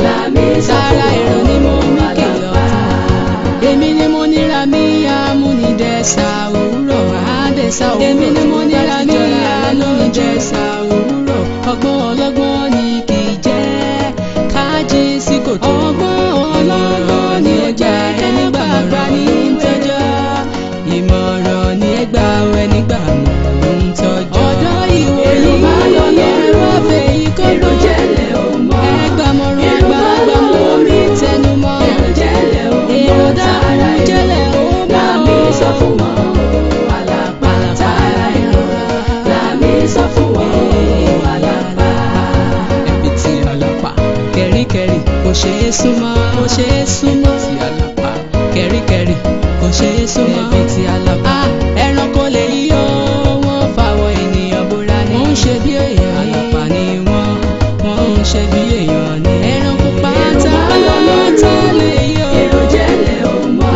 Láàmì sọ fún wọn ni mo mí kìlọ̀ fún. Èmi ni mo níra mi amúnidẹ́sà òwúrọ̀ àádẹ́sà òwúrọ̀. Èmi ni mo níra mi amúnidẹ́sà òwúrọ̀. Ọgbọ́n ọlọ́gbọ́n ni kì í jẹ́ kájí sí kòtò. Ọgbọ́n ọlọ́gbọ́n ni ẹgbà ẹnigbà gbà ní tọ́jọ́. Ìmọ̀ràn ni ẹgbà ẹnigbà mọ̀ ń tọ́jọ́. Ọ̀dọ́ ìwé yìí máa lọ lẹ́rọ ọ̀fẹ́ yìí kọ́ èrò jẹ́lẹ̀ ọmọ. Ẹgbà mọ̀ràn ẹgbà mọ̀ mi tẹnumọ́. Èrò jẹ́lẹ̀ ọmọ. Èrò dára jẹ́lẹ̀ ọmọ. Láàmì sọ fún wọn. Àlàpà tààrà èrò. Láàmì sọ fún wọn. Àlàpà. Ẹbí tí Àlàpà kẹ̀ríkẹ̀rí kò ṣeé súnmọ́. Kò ṣeé súnmọ́. Ti Àlàpà kẹ̀ríkẹ̀rí kò ṣeé súnmọ́. Ẹbí tí Àlàpà ẹranko lè yíyọ. Wọ́n fàwọ̀ ènìyàn bóra ní. Wọ́n ń ṣe bí èèyàn. Àlàpà ni wọ́n ń ṣe bí èèyàn ní. Ẹranko pátá lè yọ. Èrò jẹ́lẹ̀ ọmọ.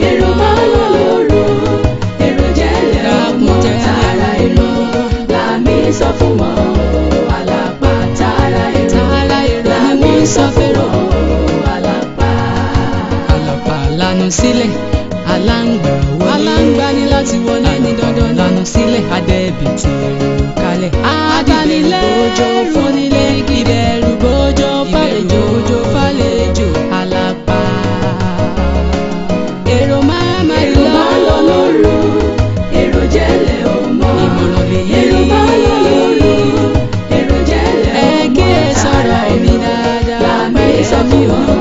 Èrò máa lọ lóru, èrò jẹ́lẹ̀ ọmọ. Tààrà èrò làmì sọ fún wọn. Àlàpà tààrà èrò làmì sọ fèrò. Àlàpà. Àlàpà lanu sílẹ̀, aláǹgbà wọlé. Aláǹgbà ní láti wọlé ní dandan. Lanu sílẹ̀, adẹ́bìtì èrò kalẹ̀. Abanilẹ́rù fúnilé gidẹ̀rù bójó fàlejò Àlàpà. Èrò máa lọ lóru, èrò jẹ́lẹ̀ ọmọ. Ìmọ̀ràn lè yé. Èrò máa lọ lóru, èrò jẹ́lẹ̀ ọmọ. Ẹ kí ẹ sọ̀rọ̀ mi dáadáa. Láàmì sọ fún wọn.